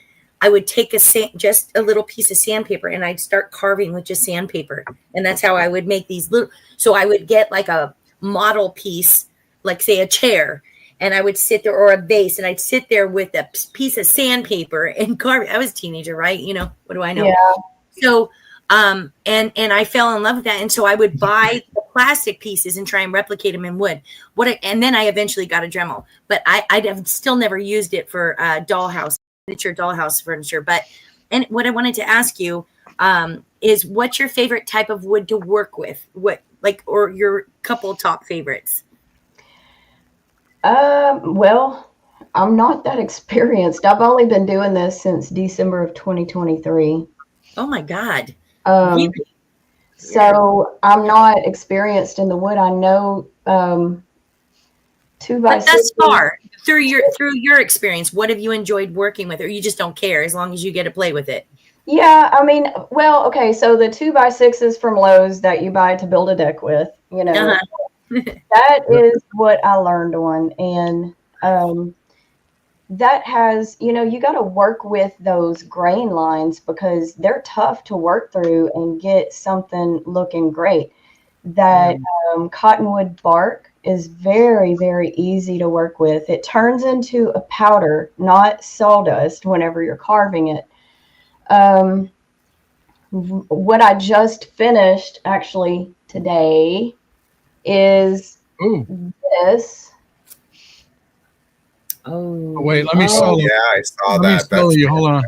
take just a little piece of sandpaper, and I'd start carving with just sandpaper, and that's how I would make these little. So I would get like a model piece, like say a chair, and I would sit there, or a vase, and I'd sit there with a piece of sandpaper and carve. I was a teenager, right? What do I know? Yeah. So and I fell in love with that, and so I would buy the plastic pieces and try and replicate them in wood. And then I eventually got a Dremel, but I have still never used it for miniature dollhouse furniture. And what I wanted to ask you is, what's your favorite type of wood to work with? Or your couple top favorites? Well, I'm not that experienced. I've only been doing this since December of 2023. Oh my God. So I'm not experienced in the wood. I know 2x6. But thus far, through your experience, what have you enjoyed working with, or you just don't care as long as you get to play with it? Yeah, I mean, well, okay, so the 2x6s from Lowe's that you buy to build a deck with, That is what I learned on. And that has, you got to work with those grain lines because they're tough to work through and get something looking great. That cottonwood bark is very, very easy to work with. It turns into a powder, not sawdust, whenever you're carving it. What I just finished actually today is this. Oh, wait, let me solo. Yeah, I saw Let me that. solo That's you. Hold on.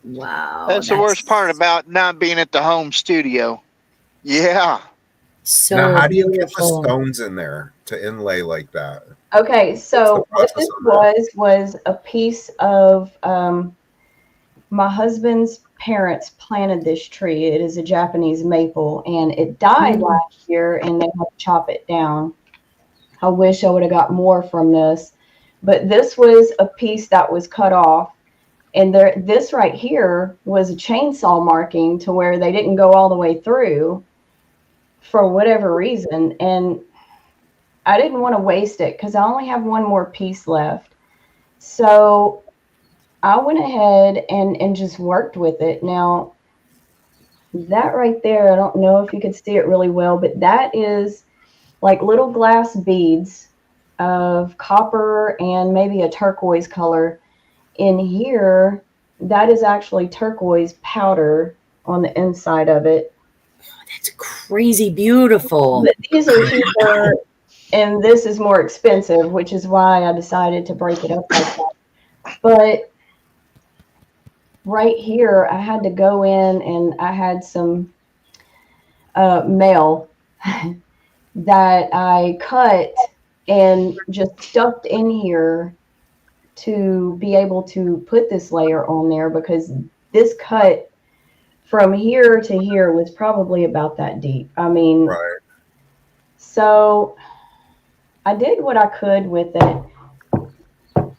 wow. That's the worst part about not being at the home studio. Yeah. so now, how do you get the beautiful. stones in there to inlay like that? Okay, so what What's the this process on was a piece of my husband's parents planted this tree. It is a Japanese maple, and it died last year, and they had to chop it down. I wish I would have got more from this, but this was a piece that was cut off, and this right here was a chainsaw marking to where they didn't go all the way through for whatever reason, and I didn't want to waste it because I only have one more piece left. So I went ahead and just worked with it. Now, that right there, I don't know if you could see it really well, but that is like little glass beads of copper and maybe a turquoise color. In here, that is actually turquoise powder on the inside of it. That's crazy beautiful. But these are cheaper, and this is more expensive, which is why I decided to break it up like that. But right here, I had to go in and I had some mail that I cut and just stuffed in here to be able to put this layer on there, because this cut from here to here was probably about that deep. I mean, right? So I did what I could with it.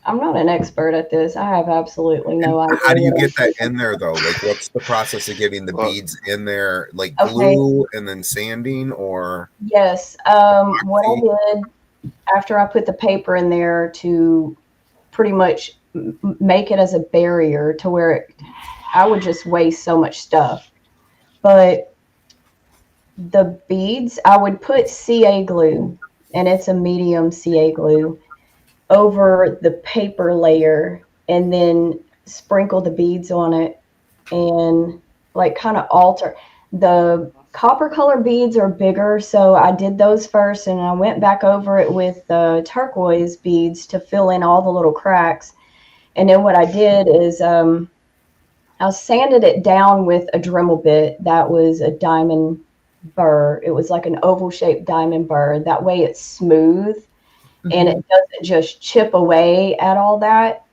I'm not an expert at this. I have absolutely no idea. How do you get that in there though? Like, what's the process of getting the beads in there? Like Okay. glue and then sanding, or Yes. What I did after I put the paper in there to pretty much make it as a barrier to where I would just waste so much stuff. But the beads, I would put CA glue, and it's a medium CA glue, over the paper layer, and then sprinkle the beads on it and like kind of alter. The copper color beads are bigger, so I did those first, and I went back over it with the turquoise beads to fill in all the little cracks. And then what I did is I sanded it down with a Dremel bit that was a diamond burr. It was like an oval shaped diamond burr. That way it's smooth and it doesn't just chip away at all that.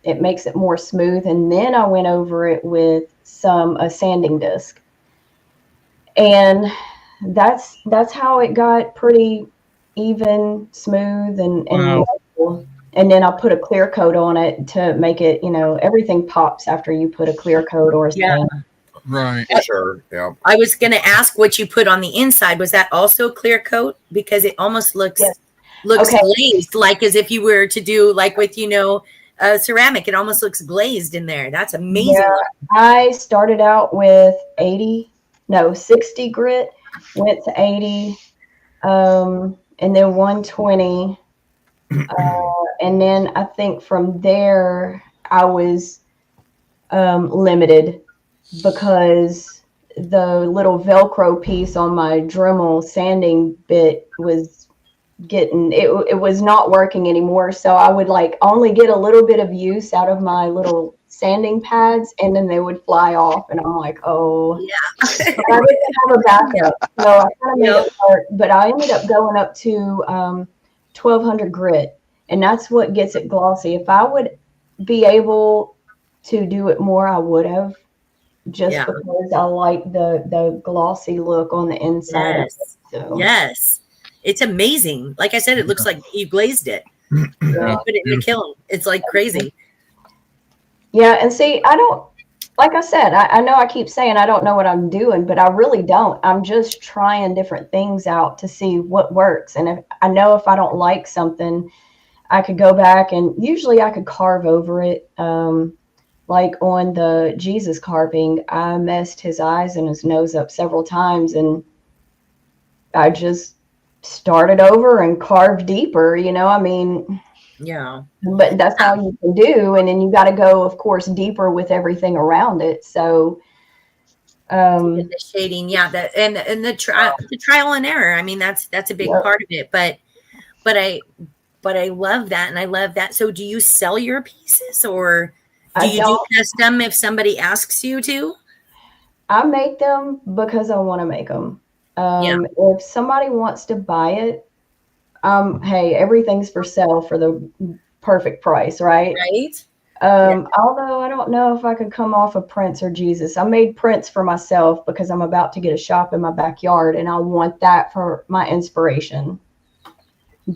It makes it more smooth. And then I went over it with a sanding disc. And that's how it got pretty even, smooth, and Wow. level. And then I'll put a clear coat on it to make it, everything pops after you put a clear coat or a stain. Right. sure, yeah. I was going to ask what you put on the inside. Was that also clear coat? Because it almost looks Yes. looks Okay. glazed, like as if you were to do like with ceramic. It almost looks glazed in there. That's amazing. Yeah, I started out with 60 grit, went to 80, and then 120. And then I think from there I was limited because the little Velcro piece on my Dremel sanding bit was it was not working anymore. So I would like only get a little bit of use out of my little sanding pads, and then they would fly off, and I'm like, oh Yeah. but I didn't have a backup, so I kind of made it work. But I ended up going up to 1200 grit, and that's what gets it glossy. If I would be able to do it more, I would have, just because I like the glossy look on the inside. Yes. Of it, so. Yes. It's amazing. Like I said, it looks like you glazed it. Yeah. Put it in the kiln. It's like crazy. Yeah, and see, I don't like I said, I know I keep saying I don't know what I'm doing, but I really don't. I'm just trying different things out to see what works. And if I know if I don't like something, I could go back and usually I could carve over it. Like on the Jesus carving, I messed his eyes and his nose up several times, and I just started over and carved deeper, I mean, Yeah. but that's all you can do. And then you got to go, of course, deeper with everything around it. So, The shading, yeah, that and the trial and error. I mean, that's a big Yep. part of it. But I love that, and I love that. So, do you sell your pieces, or do I you do don't, custom if somebody asks you to? I make them because I want to make them. Yeah. If somebody wants to buy it, hey, everything's for sale for the perfect price, right? Right. Although I don't know if I could come off of Prince or Jesus. I made Prince for myself because I'm about to get a shop in my backyard and I want that for my inspiration.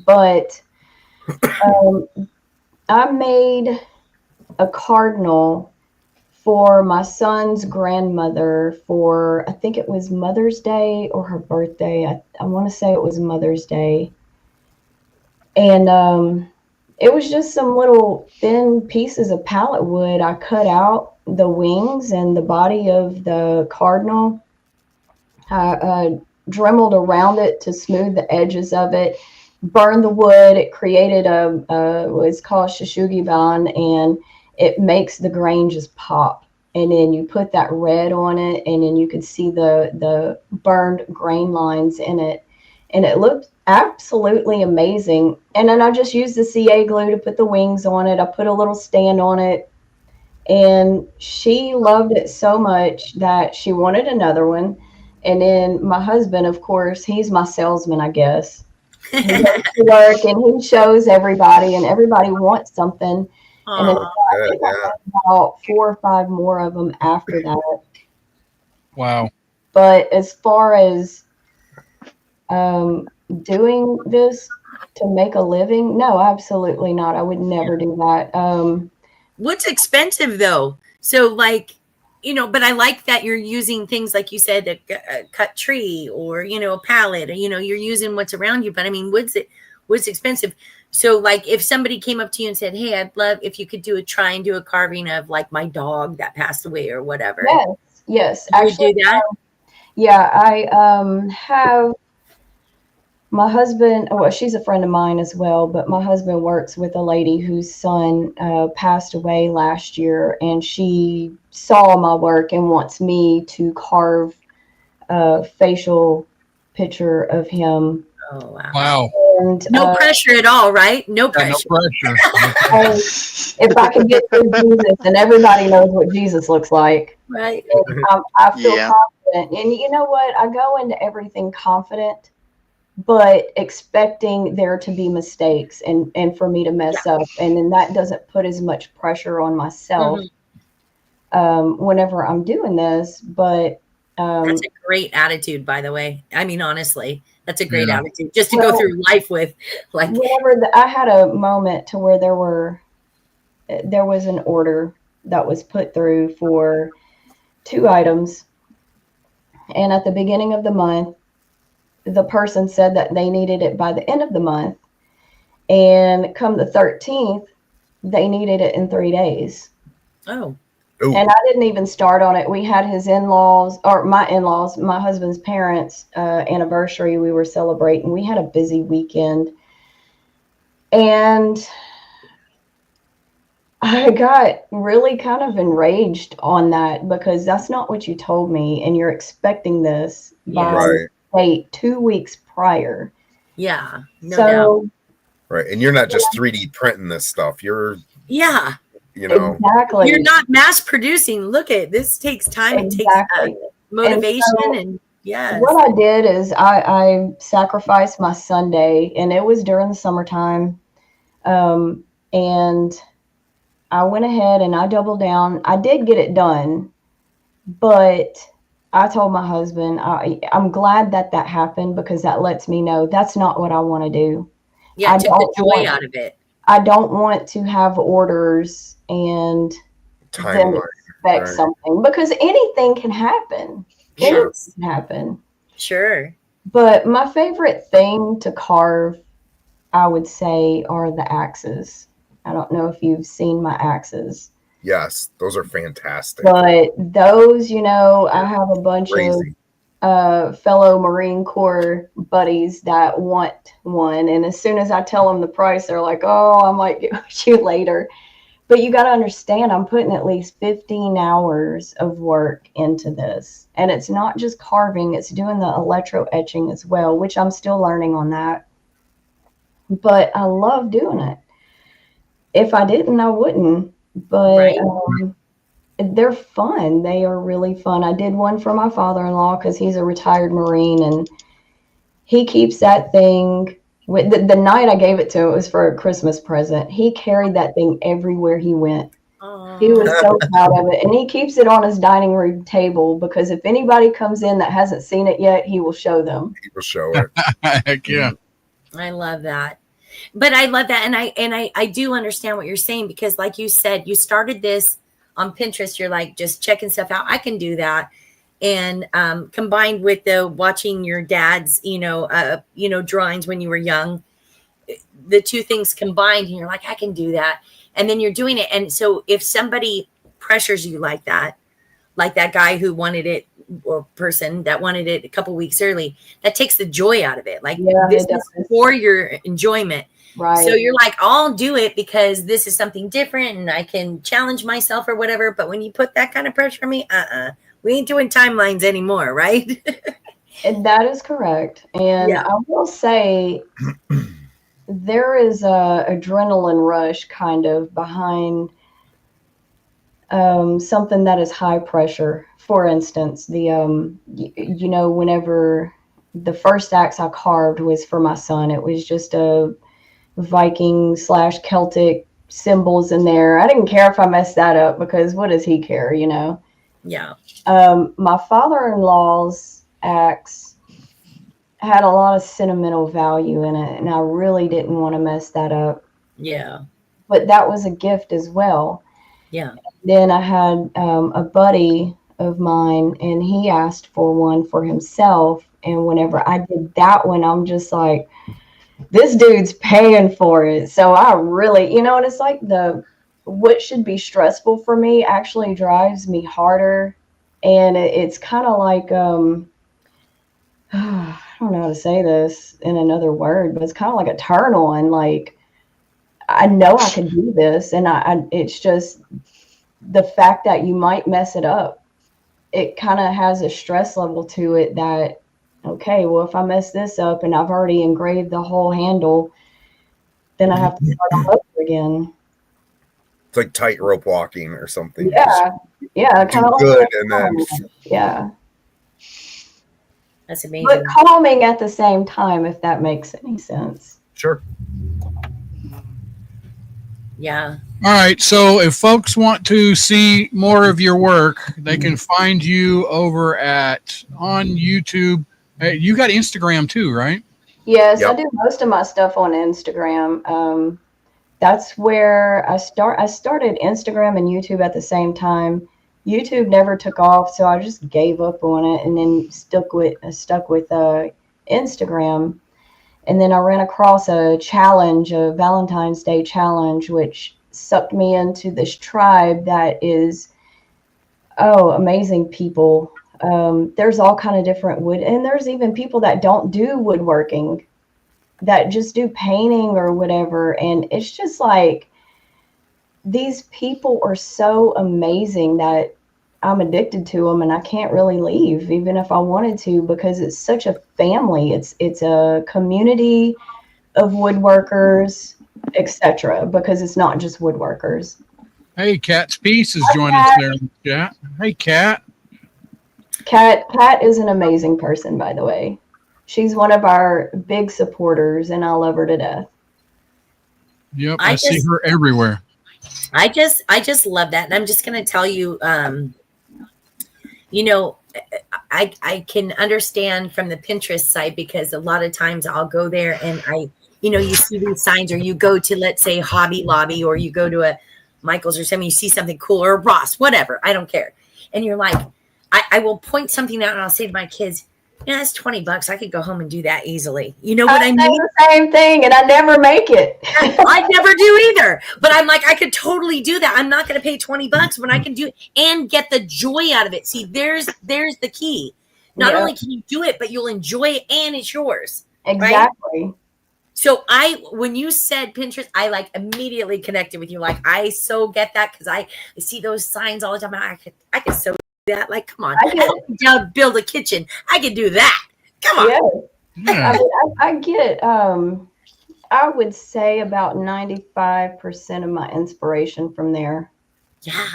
But I made a cardinal for my son's grandmother for, I think it was Mother's Day or her birthday. I want to say it was Mother's Day. And it was just some little thin pieces of pallet wood. I cut out the wings and the body of the cardinal. I dremeled around it to smooth the edges of it, burned the wood. It created what's called shishugiban, and it makes the grain just pop. And then you put that red on it, and then you could see the burned grain lines in it. And it looked absolutely amazing. And then I just used the CA glue to put the wings on it. I put a little stand on it. And she loved it so much that she wanted another one. And then my husband, of course, he's my salesman, I guess. He goes to work and he shows everybody, and everybody wants something. And then I think I had about 4 or 5 more of them after that. Wow. But as far as doing this to make a living, no, absolutely not. I would never do that. What's expensive though? So like, but I like that you're using things like you said, a cut tree or, a pallet, or, you're using what's around you. But I mean, what's expensive? So like if somebody came up to you and said, hey, I'd love if you could try and do a carving of like my dog that passed away or whatever. Yes. You actually do that? Yeah, I have my husband, well, she's a friend of mine as well, but my husband works with a lady whose son passed away last year, and she saw my work and wants me to carve a facial picture of him. Oh, wow. Wow. And, no pressure at all, right? No pressure. No pressure. If I can get through Jesus, and everybody knows what Jesus looks like. Right. I feel confident. And you know what? I go into everything confident, but expecting there to be mistakes and for me to mess up. And then that doesn't put as much pressure on myself whenever I'm doing this. But that's a great attitude, by the way. I mean, honestly, that's a great attitude just to go through life with. Like, whenever I had a moment to where there was an order that was put through for 2 items. And at the beginning of the month, the person said that they needed it by the end of the month. And come the 13th, they needed it in 3 days. Oh. Ooh. And I didn't even start on it. We had his in-laws, or my in-laws, my husband's parents' anniversary we were celebrating. We had a busy weekend. And I got really kind of enraged on that because that's not what you told me. And you're expecting this by date 2 weeks prior. Yeah. No doubt. Right. And you're not just 3D printing this stuff. You're exactly. You're not mass producing. Look at this takes time. It takes motivation and what I did is I sacrificed my Sunday, and it was during the summertime. And I went ahead and I doubled down. I did get it done, but I told my husband, I'm glad that happened because that lets me know that's not what I want to do. Yeah, took the joy out of it. I don't want to have orders and timeline. expect something, because anything can happen. Anything can happen. Sure. But my favorite thing to carve, I would say, are the axes. I don't know if you've seen my axes. Yes, those are fantastic. But those, I have a bunch of fellow Marine Corps buddies that want one. And as soon as I tell them the price, they're like, oh, I might get you later. But you got to understand, I'm putting at least 15 hours of work into this. And it's not just carving, it's doing the electro etching as well, which I'm still learning on that. But I love doing it. If I didn't, I wouldn't. But they're fun. They are really fun. I did one for my father-in-law because he's a retired Marine, and he keeps that thing. The night I gave it to him, it was for a Christmas present. He carried that thing everywhere he went. Aww. He was so proud of it. And he keeps it on his dining room table because if anybody comes in that hasn't seen it yet, he will show them. He will show it. Heck yeah. I love that. But I love that. And I do understand what you're saying, because like you said, you started this on Pinterest. You're like just checking stuff out. I can do that. And combined with the watching your dad's, drawings when you were young, the two things combined, and you're like, I can do that. And then you're doing it. And so if somebody pressures you like that guy who wanted it, or person that wanted it a couple weeks early, that takes the joy out of it. Like, this is for your enjoyment. Right. So you're like, I'll do it because this is something different and I can challenge myself or whatever. But when you put that kind of pressure on me, we ain't doing timelines anymore, right? And that is correct. And I will say there is a adrenaline rush kind of behind something that is high pressure. For instance, whenever the first axe I carved was for my son, it was just a Viking/Celtic symbols in there. I didn't care if I messed that up because what does he care, Yeah. My father-in-law's axe had a lot of sentimental value in it, and I really didn't want to mess that up. Yeah. But that was a gift as well. Yeah. Then I had a buddy of mine, and he asked for one for himself. And whenever I did that one, I'm just like, this dude's paying for it. So I really, and it's like what should be stressful for me actually drives me harder. And it's kind of like, I don't know how to say this in another word, but it's kind of like a turn on. Like, I know I can do this. And it's just the fact that you might mess it up. It kind of has a stress level to it that, okay, well, if I mess this up and I've already engraved the whole handle, then I have to start all over again. It's like tightrope walking or something. Yeah, kind of good, like and then that's amazing. But calming at the same time, if that makes any sense. Sure. Yeah. All right. So if folks want to see more of your work, they can find you over on YouTube. You got Instagram too, right? Yes, I do most of my stuff on Instagram. That's where I started Instagram and YouTube at the same time. YouTube never took off, so I just gave up on it and then stuck with Instagram. And then I ran across a Valentine's Day challenge, which sucked me into this tribe that is, amazing people. There's all kind of different wood, and there's even people that don't do woodworking, that just do painting or whatever. And it's just like, these people are so amazing that I'm addicted to them, and I can't really leave, even if I wanted to, because it's such a family. It's a community of woodworkers, etc. Because it's not just woodworkers. Hey, Cat's Piece is joining us there in the chat. Hey, Cat. Cat is an amazing person, by the way. She's one of our big supporters, and I love her to death. Yep, I see her everywhere. I just love that. And I'm just going to tell you, I can understand from the Pinterest side, because a lot of times I'll go there and you see these signs, or you go to, let's say, Hobby Lobby, or you go to a Michael's or something, you see something cool, or Ross, whatever, I don't care. And you're like, I will point something out and I'll say to my kids, yeah, that's $20. I could go home and do that easily. You know what I mean? The same thing, and I never make it. I never do either. But I'm like, I could totally do that. I'm not going to pay $20 when I can do it and get the joy out of it. See, there's the key. Not only can you do it, but you'll enjoy it and it's yours. Exactly. Right? So when you said Pinterest, I like immediately connected with you. Like, I so get that, because I see those signs all the time. I could so do that. Like, come on, I can build a kitchen. I can do that. Come on. Yeah. I mean, I get, I would say about 95% of my inspiration from there. Yeah.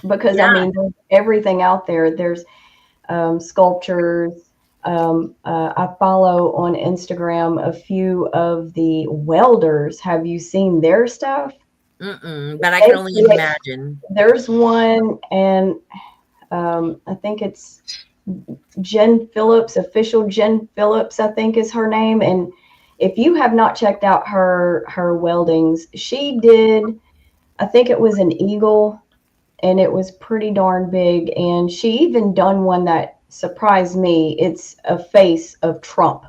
Because I mean, there's everything out there. There's sculptures. I follow on Instagram a few of the welders. Have you seen their stuff? But I can only imagine. There's one, and I think it's Jen Phillips, official Jen Phillips, I think is her name. And if you have not checked out her weldings, she did, I think it was an eagle, and it was pretty darn big. And she even done one that surprised me. It's a face of Trump.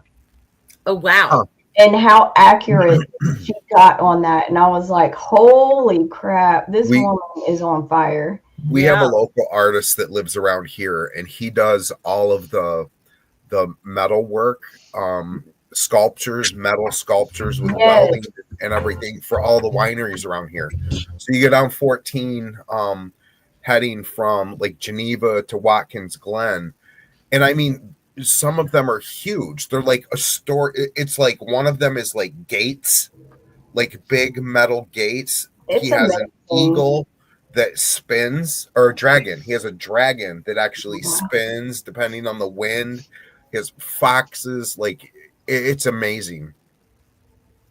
Oh, wow. And how accurate she got on that. And I was like, holy crap, this woman is on fire. We have a local artist that lives around here, and he does all of the metal work, sculptures, metal sculptures with welding and everything for all the wineries around here. So you go down 14, heading from like Geneva to Watkins Glen. And I mean, some of them are huge. They're like a store. It's like one of them is like gates, like big metal gates. He has an eagle that spins, or a dragon. He has a dragon that actually spins depending on the wind. He has foxes. Like, it's amazing.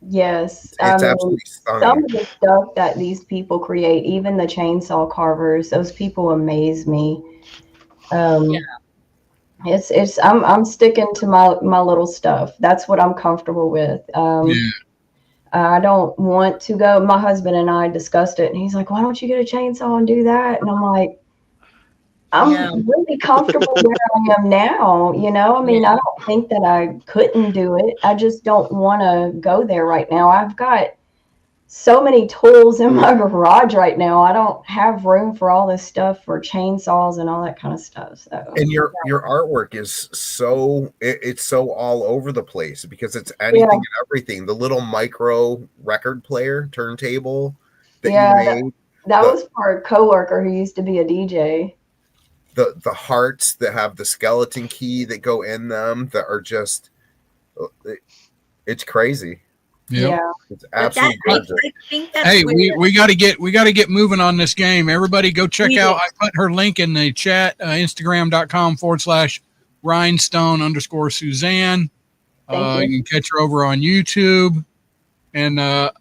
Yes. It's absolutely stunning. Some of the stuff that these people create, even the chainsaw carvers, those people amaze me. I'm sticking to my little stuff. That's what I'm comfortable with. I don't want to go. My husband and I discussed it, and he's like, why don't you get a chainsaw and do that? And I'm like, I'm really comfortable where I am now. You know, I mean, I don't think that I couldn't do it. I just don't want to go there right now. I've got so many tools in my garage right now. I don't have room for all this stuff for chainsaws and all that kind of stuff. So, and your artwork is it's so all over the place, because it's anything and everything. The little micro record player turntable that you made. That was for a coworker who used to be a DJ. The hearts that have the skeleton key that go in them that are just, it's crazy. Yeah, it's absolutely gorgeous. Hey, we got to get moving on this game. Everybody, go check out. I put her link in the chat. Instagram.com/rhinestone_Suzanne. You can catch her over on YouTube. And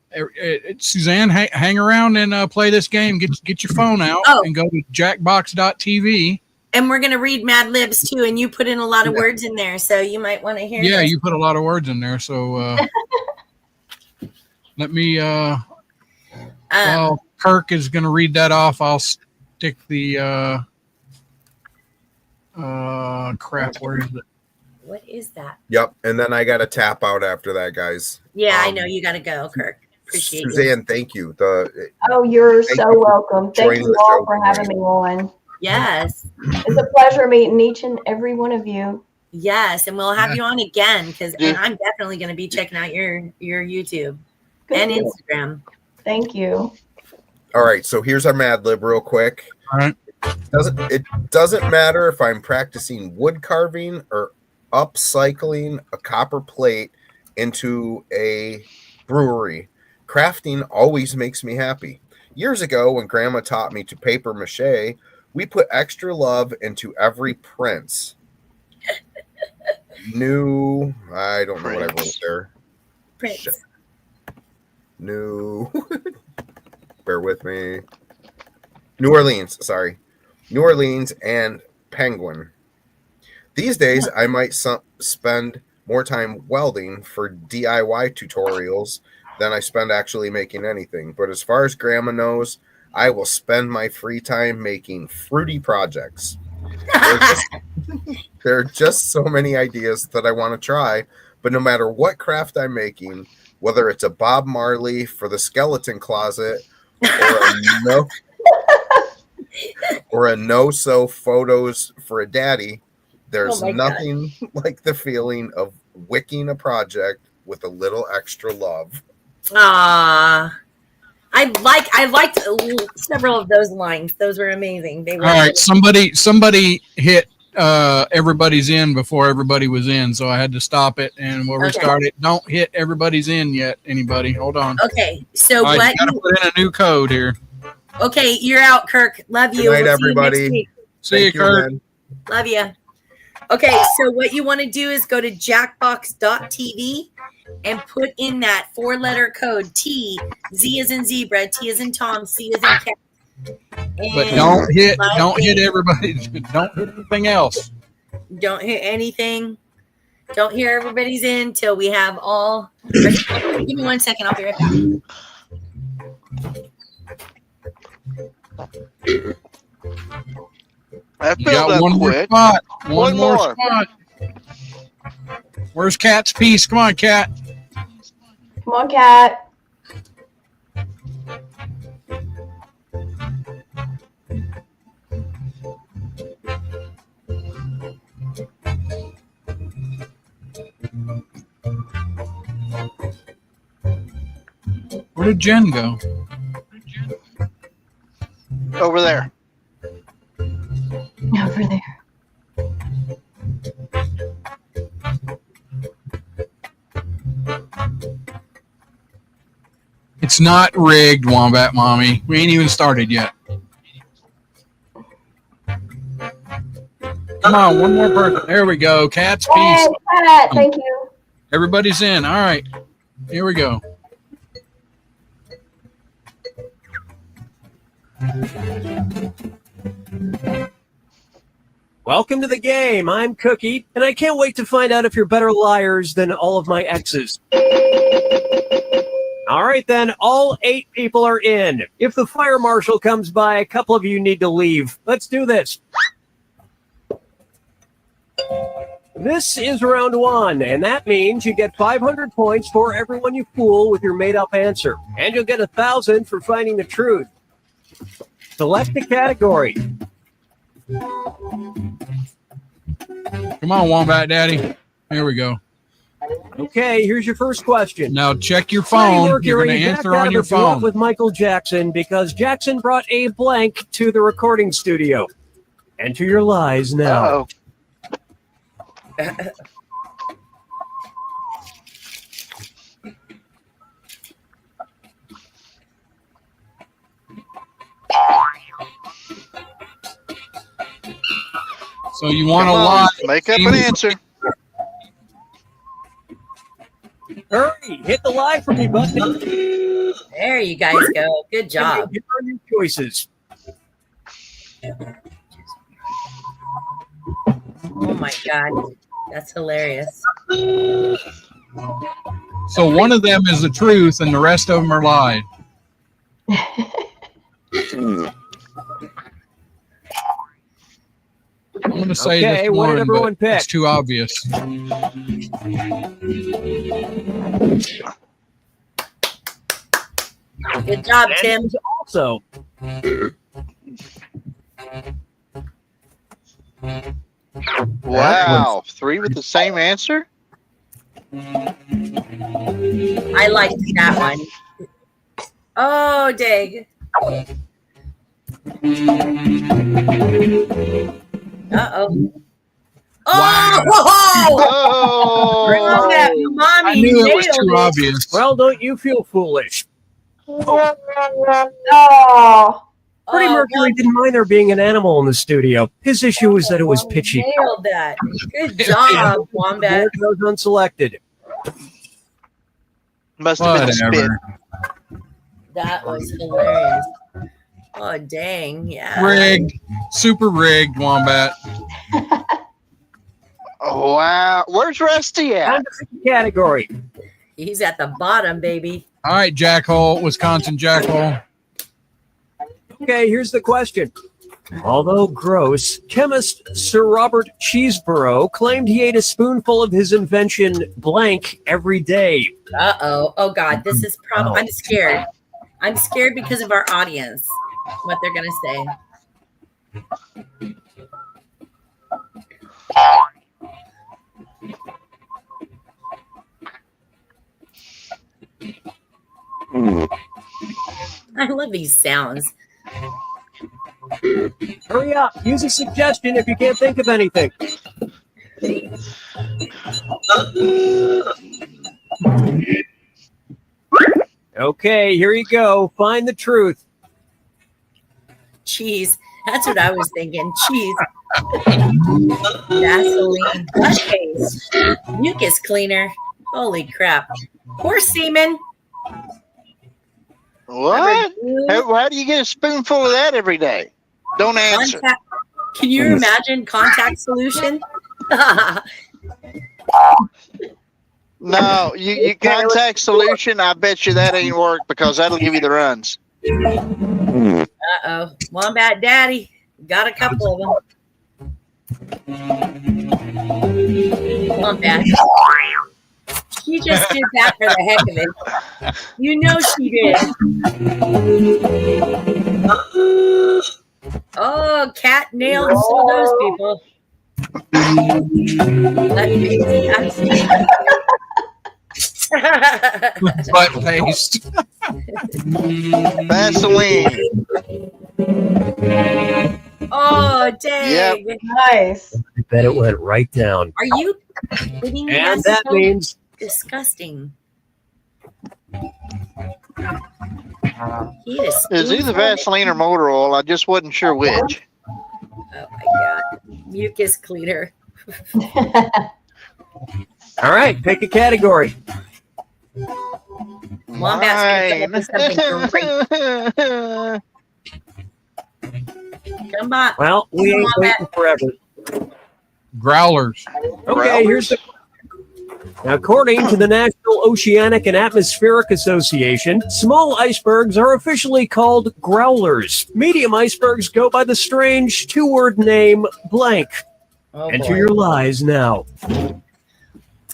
Suzanne, hang around and play this game. Get your phone out and go to jackbox.tv. And we're gonna read Mad Libs too. And you put in a lot of words in there, so you might want to hear. Yeah, you put a lot of words in there. So. Let me, while Kirk is going to read that off, I'll stick the, crap, where is it? What is that? Yep, and then I got to tap out after that, guys. Yeah, I know, you got to go, Kirk. Appreciate Suzanne, you. Thank you. You're so welcome. Thank you all for having me on. Yes. It's a pleasure meeting each and every one of you. Yes, and we'll have you on again, and I'm definitely going to be checking out your YouTube. Good and Instagram. Thank you. All right, so here's our Mad Lib real quick. All right. It doesn't matter if I'm practicing wood carving or upcycling a copper plate into a brewery. Crafting always makes me happy. Years ago, when Grandma taught me to paper mache, we put extra love into every prince. I don't know what I wrote there. Prince. Bear with me. New Orleans and Penguin. These days, I might spend more time welding for DIY tutorials than I spend actually making anything. But as far as Grandma knows, I will spend my free time making fruity projects. There are just so many ideas that I want to try, but no matter what craft I'm making, whether it's a Bob Marley for the skeleton closet or a no-sew photos for a daddy, there's nothing like the feeling of wicking a project with a little extra love. Ah, I liked several of those lines. Those were amazing. They were. All right, somebody hit everybody's in before everybody was in, so I had to stop it and we'll restart it. Don't hit everybody's in yet. Anybody? Hold on. Okay, so you gotta put in a new code here. Okay, you're out, Kirk. Love you. Good night, everybody. See you, Kirk. Love you. Okay, so what you want to do is go to jackbox.tv and put in that 4-letter code T, Z as in zebra, T as in Tom, C as in cat. But don't hit everybody. Don't hit anything else. Don't hit anything. Don't hear everybody's in till we have all. Give me 1 second. I'll be right back. You got one more spot. One more spot. Where's Cat's piece? Come on, Cat. Come on, Cat. Where did Jen go? Over there. Over there. It's not rigged, Wombat Mommy. We ain't even started yet. Come on, one more person. There we go. Cat's piece. Hey, Cat, thank you. Everybody's in. All right. Here we go. Welcome to the game. I'm Cookie, and I can't wait to find out if you're better liars than all of my exes. All right, then. All 8 people are in. If the fire marshal comes by, a couple of you need to leave. Let's do this. This is round 1, and that means you get 500 points for everyone you fool with your made-up answer, and you'll get 1,000 for finding the truth. Select the category. Come on, Wombat Daddy. Here we go. Okay, here's your first question. Now check your phone. You're going to answer on your phone. With Michael Jackson because Jackson brought a blank to the recording studio. Enter your lies now. So you want to lie? Make up an answer. Hurry, hit the lie for me, buddy. There you guys go. Good job. Here are your choices. Oh my God. That's hilarious. So one of them is the truth and the rest of them are lied. I'm going to say this one, but it's too obvious. Good job, Tim. Also, wow, 3 with the same answer? I liked that one. Oh, dang. Uh-oh. Oh! Wow. Mommy, I knew it was too obvious. Well, don't you feel foolish? Oh. Freddie Mercury didn't mind there being an animal in the studio. His issue was that it was pitchy. Nailed that. Good job, Wombat. Goes unselected. Must have been a spit. That was hilarious. Oh, dang. Yeah. Rigged. Super rigged, Wombat. Oh, wow. Where's Rusty at? Category. He's at the bottom, baby. All right, Jackhole, Wisconsin Jackhole. Okay, here's the question. Although gross, chemist Sir Robert Cheeseborough claimed he ate a spoonful of his invention blank every day. Uh-oh. Oh, God. This is probably... I'm scared. I'm scared because of our audience, what they're going to say. I love these sounds. Hurry up. Use a suggestion if you can't think of anything. Okay, here you go. Find the truth. Cheese. That's what I was thinking. Cheese. Vaseline. Butt paste. Mucus cleaner. Holy crap. Horse semen. What? How do you get a spoonful of that every day? Don't answer. Can you imagine contact solution? No, you contact solution. I bet you that ain't work because that'll give you the runs. Uh-oh. Wombat Daddy. Got a couple of them. Wombat. She just did that for the heck of it. You know she did. Oh, cat nailed some of those people. Butt paste. Vaseline. Oh, dang. Yep. Nice. I bet it went right down. Are you kidding me? And That's that so means disgusting. It's either Vaseline or motor oil. I just wasn't sure which. Oh my God. Mucus cleaner. all right. Pick a category. Wombat's gonna come up with something great. Come on. Well, we ain't waiting forever. Growlers. Okay, here's the. According to the National Oceanic and Atmospheric Association, small icebergs are officially called growlers. Medium icebergs go by the strange two-word name blank. Oh, Enter boy. your lies now.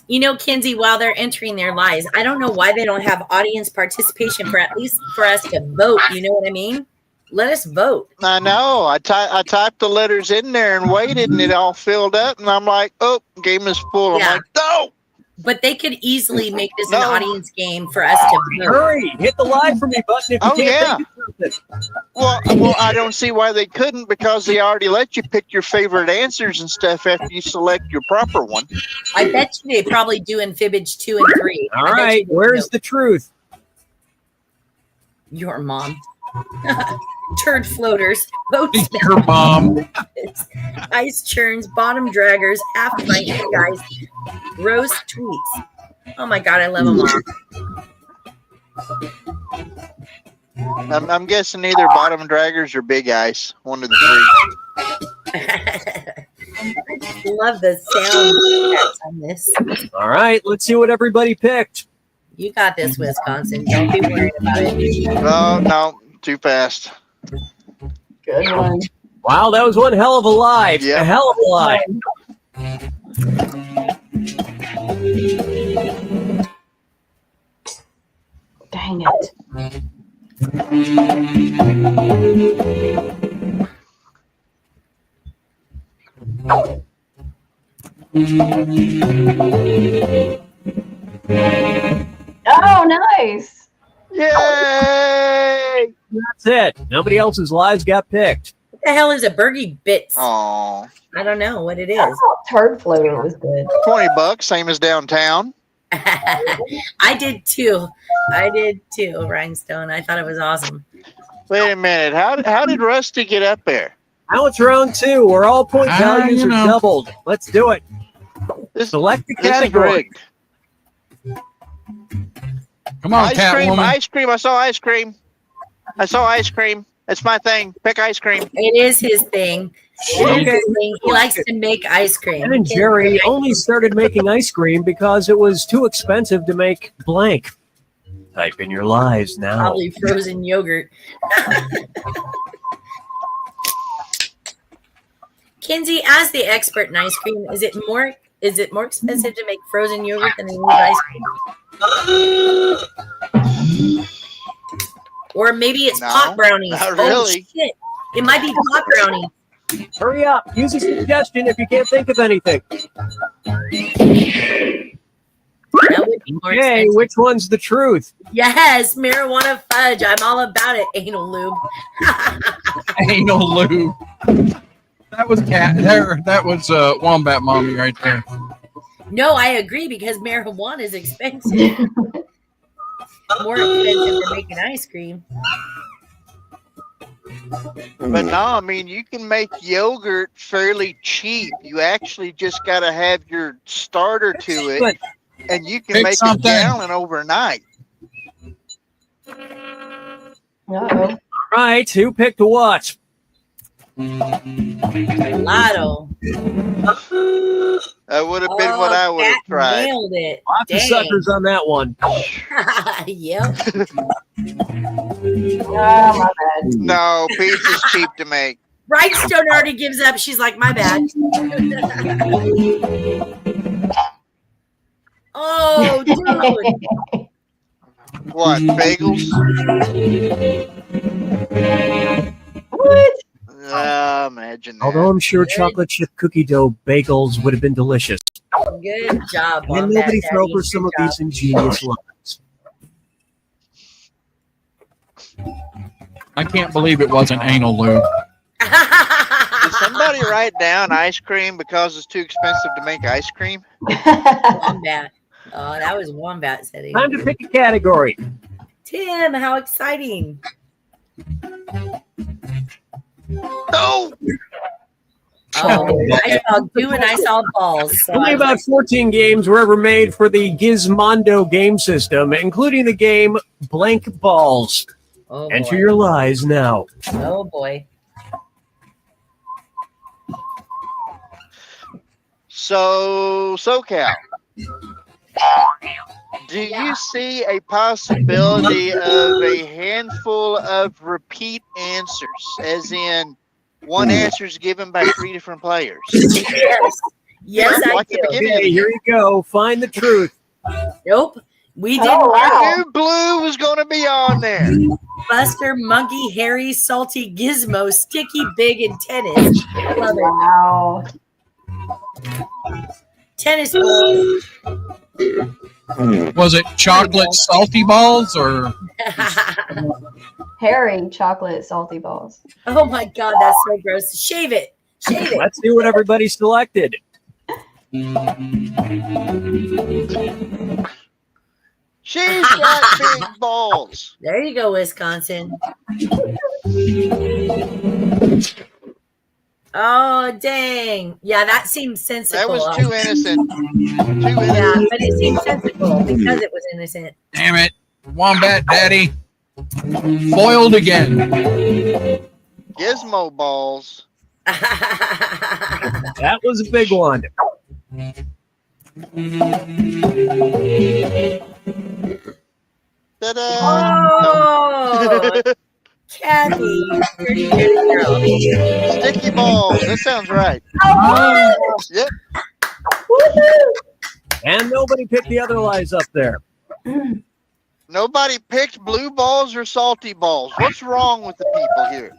You know, Kinsey, while they're entering their lies, I don't know why they don't have audience participation for at least for us to vote. You know what I mean? Let us vote. I know. I typed the letters in there and waited, and it all filled up. And I'm like, oh, game is full. Yeah. I'm like, no. But they could easily make this No. an audience game for us to vote. Hurry! Hit the live for me button if you Oh, can't yeah. think of something. Well, I don't see why they couldn't because they already let you pick your favorite answers and stuff after you select your proper one. I bet you they probably do in Fibbage 2 and 3. All right, where's the truth? Your mom. Turd floaters, boats, Your mom. ice churns, bottom draggers, half pint guys, roast tweets. Oh my God, I love them all. I'm guessing either bottom draggers or big ice. One of the three. Love the sound effects on this. All right, let's see what everybody picked. You got this, Wisconsin. Don't be worried about it. Oh, no, too fast. Good one. Wow, that was one hell of a live. Yeah. A hell of a live. Dang it. Oh, nice. Yay! That's it. Nobody else's lives got picked. What the hell is a Bergie Bits? Oh, I don't know what it I is. thought turd floater was good. $20, same as downtown. I did too, Rhinestone. I thought it was awesome. Wait a minute. How did Rusty get up there? Now it's round two, where all point values you are know. doubled. Let's do it. This, Select the this is category. rigged. Come on, Ice cream, Catwoman. ice cream. I saw ice cream. That's my thing. Pick ice cream. It is his thing. Okay. He likes to make ice cream. Ben and Jerry only started making ice cream because it was too expensive to make blank. Type in your lies now. Probably frozen yogurt. Kinsey, as the expert in ice cream, is it more expensive to make frozen yogurt than remove ice cream? Or maybe it's pot brownies. Not Oh really. shit! It might be pot brownies. Hurry up. Use a suggestion if you can't think of anything. That would be more Okay, expensive. which one's the truth? Yes, marijuana fudge. I'm all about it. Anal lube. Anal lube. That was cat. That was wombat mommy right there. No, I agree because marijuana is expensive. More expensive than making ice cream. But no, I mean, you can make yogurt fairly cheap. You actually just got to have your starter to it, and you can Pick make something. a gallon overnight. Uh-oh. Right, who picked what? Lotto. That would have been what I would have Cat tried. Nailed it. Lots of Dang. suckers on that one. Yep. Oh, my bad. No, pizza's cheap to make. Rhinestone already gives up. She's like, my bad. Oh, dude. What, bagels? What? Imagine that. Although I'm sure chocolate chip cookie dough bagels would have been delicious. Good job, And Wombat nobody fell Daddy. for some Good of these ingenious lines. I can't believe it wasn't anal lube. Did somebody write down ice cream because it's too expensive to make ice cream? Wombat. Oh, that was Wombat setting. Time to pick a category. Tim, how exciting. No! Oh, I saw goo and I saw balls. So Only I was about 14 games were ever made for the Gizmondo game system, including the game Blank Balls. oh, Enter boy. your lies now. Oh, boy. So, SoCal, do you see a possibility of a handful of repeat answers, as in one answer is given by 3 different players? Yes. Yes, I Like the do. beginning of Okay, the here game. you go. Find the truth. Nope. We did Oh, I wow. knew blue was going to be on there. Buster, Monkey, Harry, Salty, Gizmo, Sticky, Big, and Tennis. I love it. Wow. Tennis balls. Was it chocolate salty balls or Harry chocolate salty balls. Oh my God, that's so gross. Shave it. Shave it. Let's see what everybody selected. She's got big balls. There you go, Wisconsin. Oh, dang. Yeah, that seems sensible. That was too innocent. Too Yeah, innocent. but it seemed sensible because it was innocent. damn it, Wombat Daddy foiled again? Gizmo balls. That was a big one. Ta-da! Oh, Kathy, pretty good girl. Sticky balls. That sounds right. Oh, Yep. And nobody picked the other lies up there. Nobody picked blue balls or salty balls. What's wrong with the people here?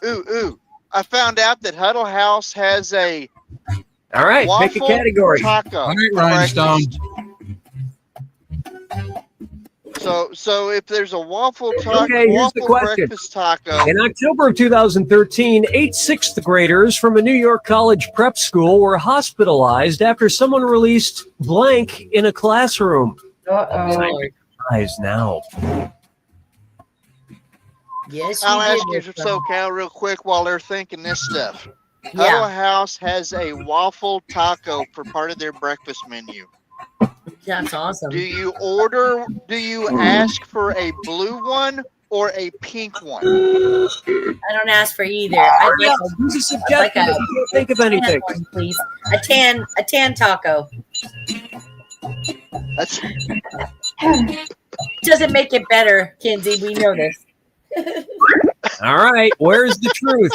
Ooh. I found out that Huddle House has a All right, pick a waffle category. taco. All right, for Rhinestone. breakfast. So if there's a waffle taco, Okay, here's the waffle question. breakfast taco, In October of 2013, 8 sixth graders from a New York college prep school were hospitalized after someone released blank in a classroom. Uh-oh. Lies now. yes, I'll you ask you did. for SoCal real quick while they're thinking this stuff. Huddle Yeah, House has a waffle taco for part of their breakfast menu. that's awesome. Do you ask for a blue one or a pink one? I don't ask for either. I'd Yeah, like use a suggestion like a- if you can't think of tan anything. one, please. A tan taco. That's Doesn't make it better, Kinsey. We know this. All right, where's the truth?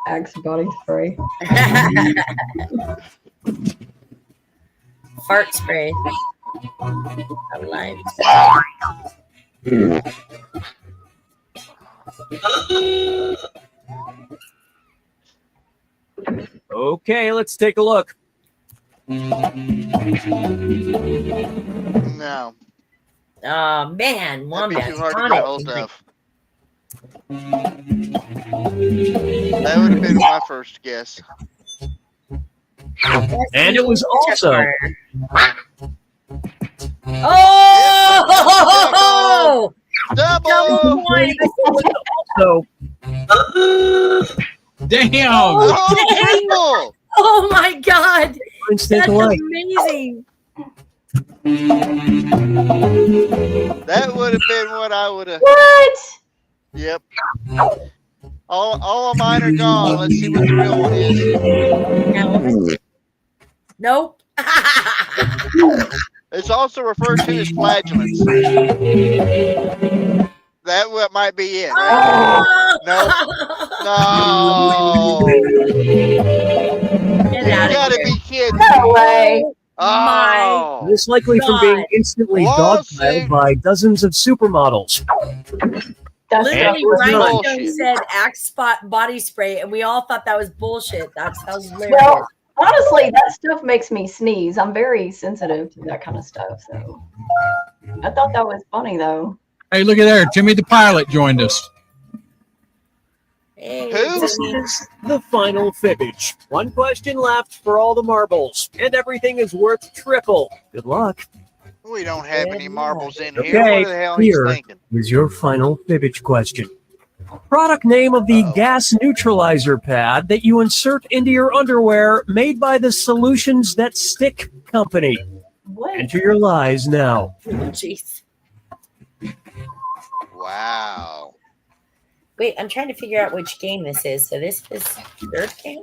Axe body spray. Fart spray. I lied. Okay, let's take a look. No. Oh man, That'd be Wombat. too hard to get a hold of. That would have been my first guess. And it was also Oh! Double! Double point. also Damn. Oh, dang. triple! Oh my god. instant That's alike. amazing. That would have been what I would have. What? Yep. All of mine are gone. Let's see what the real one is. Nope. It's also referred to as flagellants. That what might be it, right? No. Get You out of gotta here. be kidding. No way. Oh. Most likely from being God. instantly Lawsuit. dogpiled by dozens of supermodels. That's Literally, was Ryan not. Stone said Axe Spot body spray, and we all thought that was bullshit. That sounds hilarious. well, honestly, that stuff makes me sneeze. I'm very sensitive to that kind of stuff. So I thought that was funny though. Hey, look at there. Timmy the pilot joined us. Hey, Who? This is the final fibbage. One question left for all the marbles, and everything is worth triple. Good luck. We don't have any marbles in here. Okay, What the hell he's here thinking? is your final fibbage question. Product name of the gas neutralizer pad that you insert into your underwear, made by the Solutions That Stick company. What? Enter your lies now. Oh, jeez. Wow. Wait, I'm trying to figure out which game this is. So this is third game?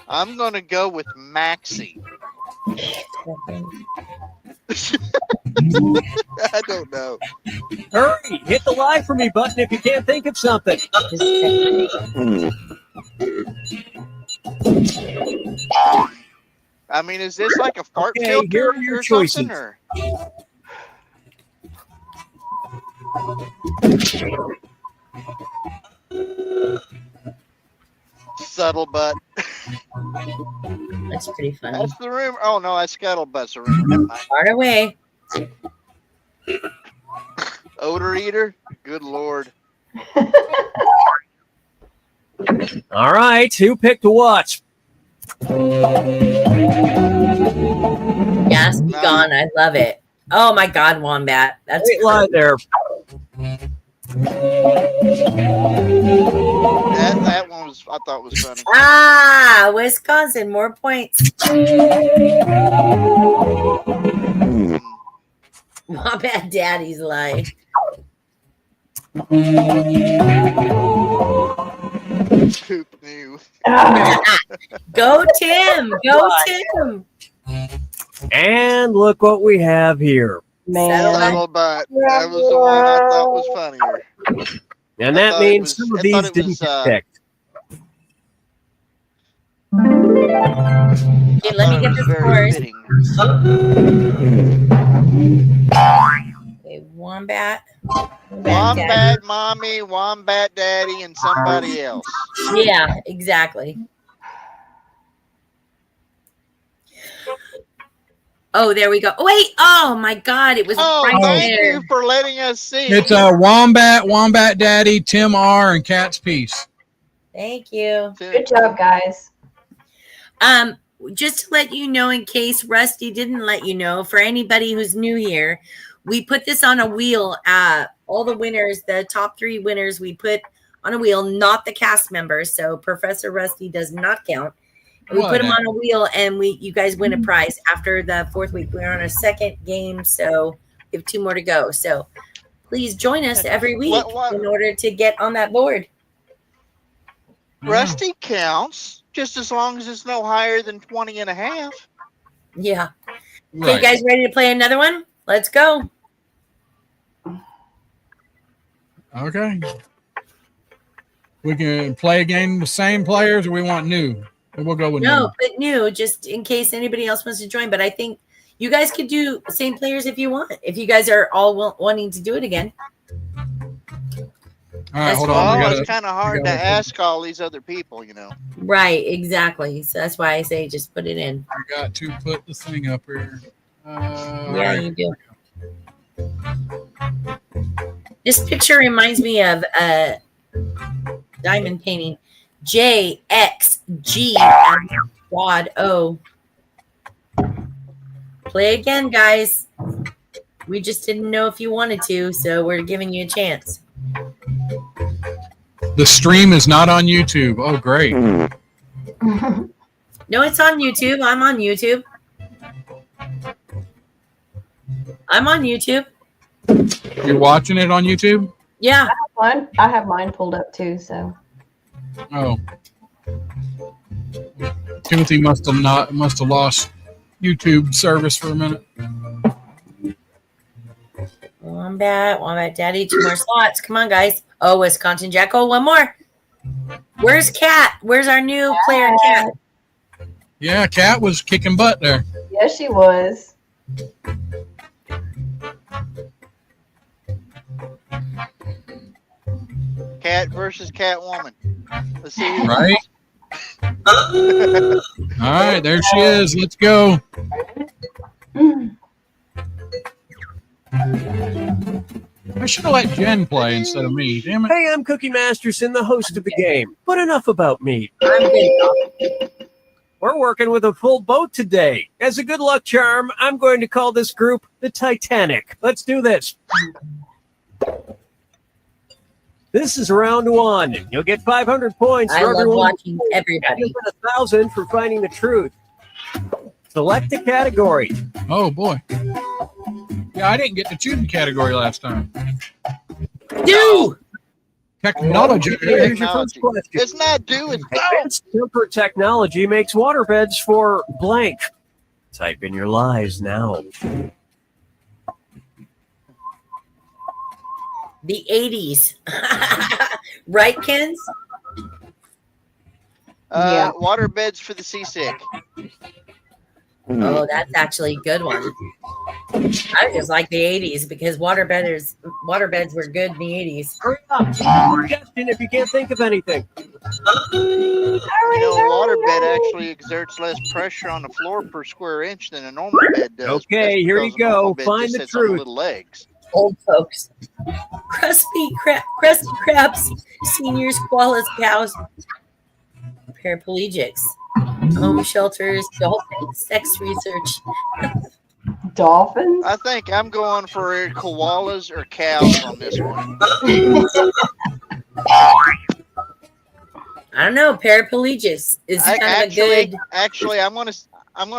I'm gonna go with Maxie. I don't know. Hurry, hit the lie for me button if you can't think of something. I mean, is this like a fart Okay, filter here are your or something? choices. Or? Subtle butt. That's pretty funny. That's the rumor. Oh no, that's scuttlebutt's a rumor. Never mind. Far away. Odor eater. Good lord. All right, who picked what? Yes, be gone. I love it. Oh my god, Wombat. That's Great lie there. That one was I thought was funny. Ah, Wisconsin, more points. Wombat Daddy's lie. Poop new. Go Tim. Go Tim. And look what we have here. Man. Subtle butt. That was the one I thought was funnier. And I that thought it means was- some of I these thought it didn't was, get picked. Okay, let me get the scores. Okay, Wombat. Wombat mommy, Wombat daddy, and somebody else. Yeah, exactly. Oh, there we go. Oh, wait. Oh my God, it was Oh, right thank there. you for letting us see. It's Wombat, Wombat Daddy, Tim R, and Cat's Piece. Thank you. Good job, guys. Just to let you know, in case Rusty didn't let you know, for anybody who's new here, we put this on a wheel. All the winners, the top 3 winners, we put on a wheel, not the cast members. So Professor Rusty does not count. And we put them on a wheel, and you guys win a prize after the 4th week. We're on a 2nd game, so we have 2 more to go. So please join us every week in order to get on that board. Rusty counts just as long as it's no higher than 20 and a half. Yeah. Right. Okay, you guys ready to play another one? Let's go. Okay. We can play again with same players, or we want new. We'll go with No, new. but new, just in case anybody else wants to join. But I think you guys could do same players if you want. If you guys are all wanting to do it again. All right, hold on. Well, it's kind of hard to ask all these other people, you know. Right, exactly. So that's why I say just put it in. I got to put the thing up here. Yeah, right. you do. This picture reminds me of diamond painting. JXG quad O. Play again, guys. We just didn't know if you wanted to, so we're giving you a chance. The stream is not on YouTube. Oh, great. No, it's on YouTube. I'm on YouTube. I'm on YouTube. You're watching it on YouTube? Yeah. I have mine pulled up too, so. Oh. Timothy must have lost YouTube service for a minute. Wombat, Daddy, 2 more slots. Come on, guys. Oh, Wisconsin Jackal, 1 more. Where's Cat? Where's our new player, Cat? Yeah, Cat was kicking butt there. Yes, she was. Cat versus Catwoman. Let's see. Right? All right, there she is. Let's go. I should have let Jen play instead of me. Damn it. Hey, I'm Cookie Masterson, the host of the game. But enough about me. I'm good. We're working with a full boat today. As a good luck charm, I'm going to call this group the Titanic. Let's do this. This is round 1. You'll get 500 points I for love everyone. watching everybody. You'll get 1,000 for finding the truth. Select a category. Oh, boy. Yeah, I didn't get to choose the category last time. Do! Technology. Here's your first question. It's not due, it's go. Advanced temper technology makes waterbeds for blank. Type in your lies now. The 80s. Right, Kens? Yeah. Water beds for the seasick. Oh, that's actually a good one. I just like the 80s because waterbeds were good in the 80s. Hurry up. Suggestion if you can't think of anything. You know, a water bed actually exerts less pressure on the floor per square inch than a normal bed does. Okay, here you go. Find the truth. Little legs. Old folks. Crusty crabs, seniors, koalas, cows, paraplegics, home shelters, dolphins, sex research. Dolphins? I think I'm going for koalas or cows on this one. I don't know. Paraplegics is kind of a good. Actually, I'm gonna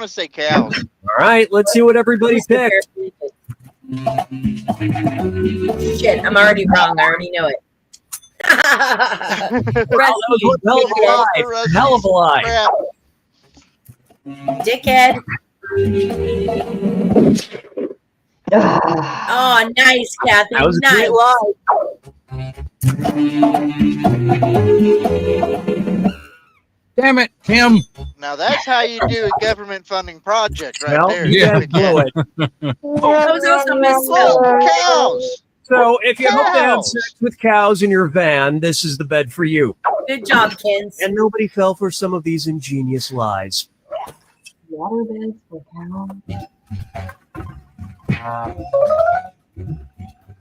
say cows. All right, let's see what everybody picked. Shit, I'm already wrong. I already know it. Hell of a lie. Dickhead. Oh, nice, Kathy. That was a nice. great lie. Damn it, Tim. Now that's how you do a government funding project, right Well, there. yeah, blew it. That was also misspelled. Cows. So if you hope to have Cows. sex with cows in your van, this is the bed for you. Good job, Kens. And nobody fell for some of these ingenious lies. Waterbeds for cows.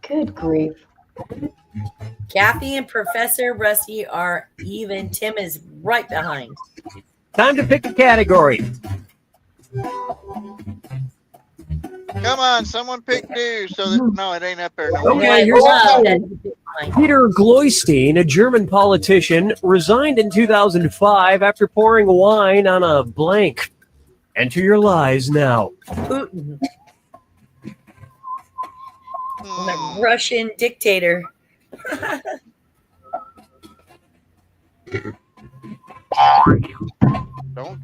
Good grief. Kathy and Professor Rusty are even. Tim is right behind. Time to pick a category. Come on, someone pick do so that no, it ain't up there. No. Okay, here's Peter Gloystein, a German politician, resigned in 2005 after pouring wine on a blank. Enter your lies now. Putin. The Russian dictator.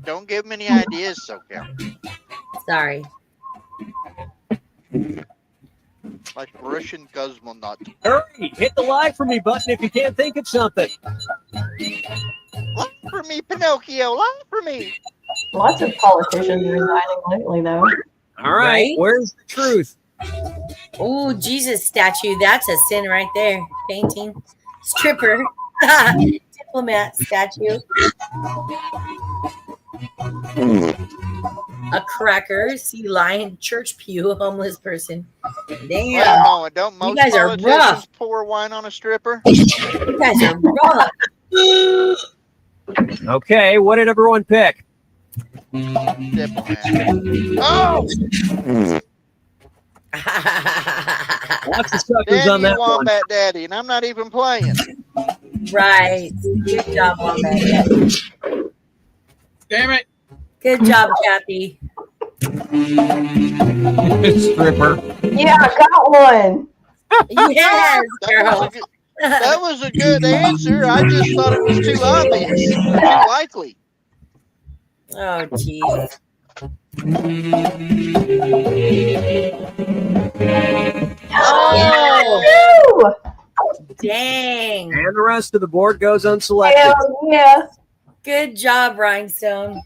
Don't give him any ideas, SoCal. Sorry. Like Russian cosmonaut. Hurry, hit the live for me button if you can't think of something. Lie for me, Pinocchio. Lie for me. Lots of politicians resigning lately, though. All right, Right? where's the truth? Oh, Jesus statue. That's a sin right there. Painting. Stripper. Diplomat statue. A cracker. Sea lion. Church pew. Homeless person. Wait Damn. a moment. Don't most guys are politicians rough. pour wine on a stripper? You guys are rough. Okay, what did everyone pick? Diplomat. Oh! Lots of suckers Damn on you, that one. Wombat Daddy, and I'm not even playing. Right. Good job, Wombat. Damn it. Good job, Kathy. Stripper. Yeah, I got one. Yes, girl. That was a good answer. I just thought it was too obvious, too likely. Oh, jeez. Oh, Woo! dang. And the rest of the board goes unselected. Hell yeah. Good job, Rhinestone.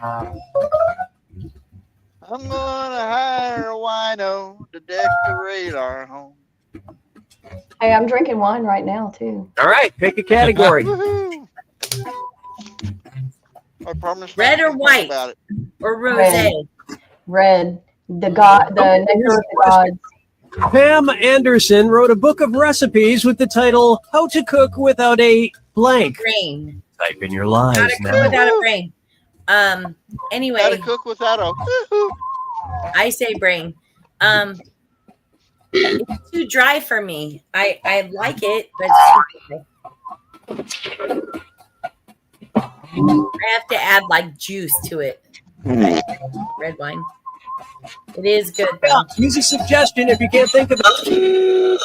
I'm gonna hire a wino to decorate our home. Hey, I'm drinking wine right now, too. All right, pick a category. Woohoo! I promise. Red not or to white? About it. Or rosé. Red. The nectar of the gods. Pam Anderson wrote a book of recipes with the title How to Cook Without a Blank. Brain. Type in your How lies to cook now. without a brain. How to Anyway, cook without a woohoo. I say brain. It's too dry for me. I like it, but it's too dry. I have to add like juice to it. Red wine. It is good though. Use a suggestion if you can't think of it.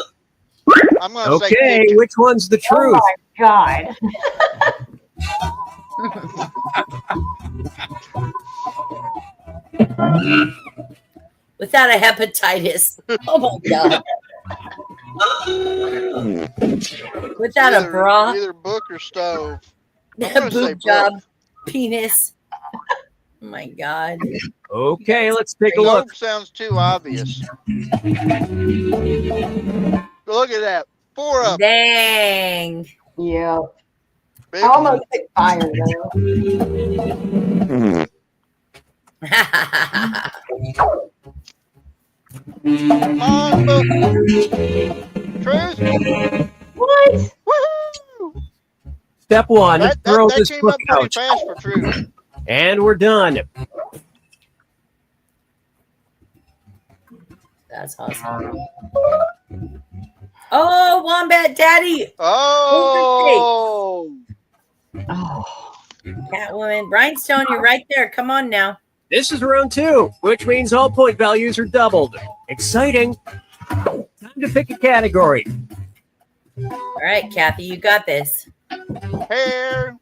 I'm gonna say Okay, kitchen. which one's the truth? Oh my God. Without a hepatitis. Oh my god. Without a bra. Either book or stove. I'm gonna say Boob job. book. Penis. Oh my god. Okay, let's take a look. Stove sounds too obvious. Look at that. 4 up. Dang. Yeah. Big I almost picked fire, though. Come on, book. Truth. What? Woohoo! Step one, That throw this came book up pretty out. fast for truth. And we're done. That's awesome. Oh, Wombat Daddy. Oh. Oh. Catwoman. Rhinestone, you're right there. Come on now. This is round 2, which means all point values are doubled. Exciting. Time to pick a category. All right, Kathy, you got this. Hair.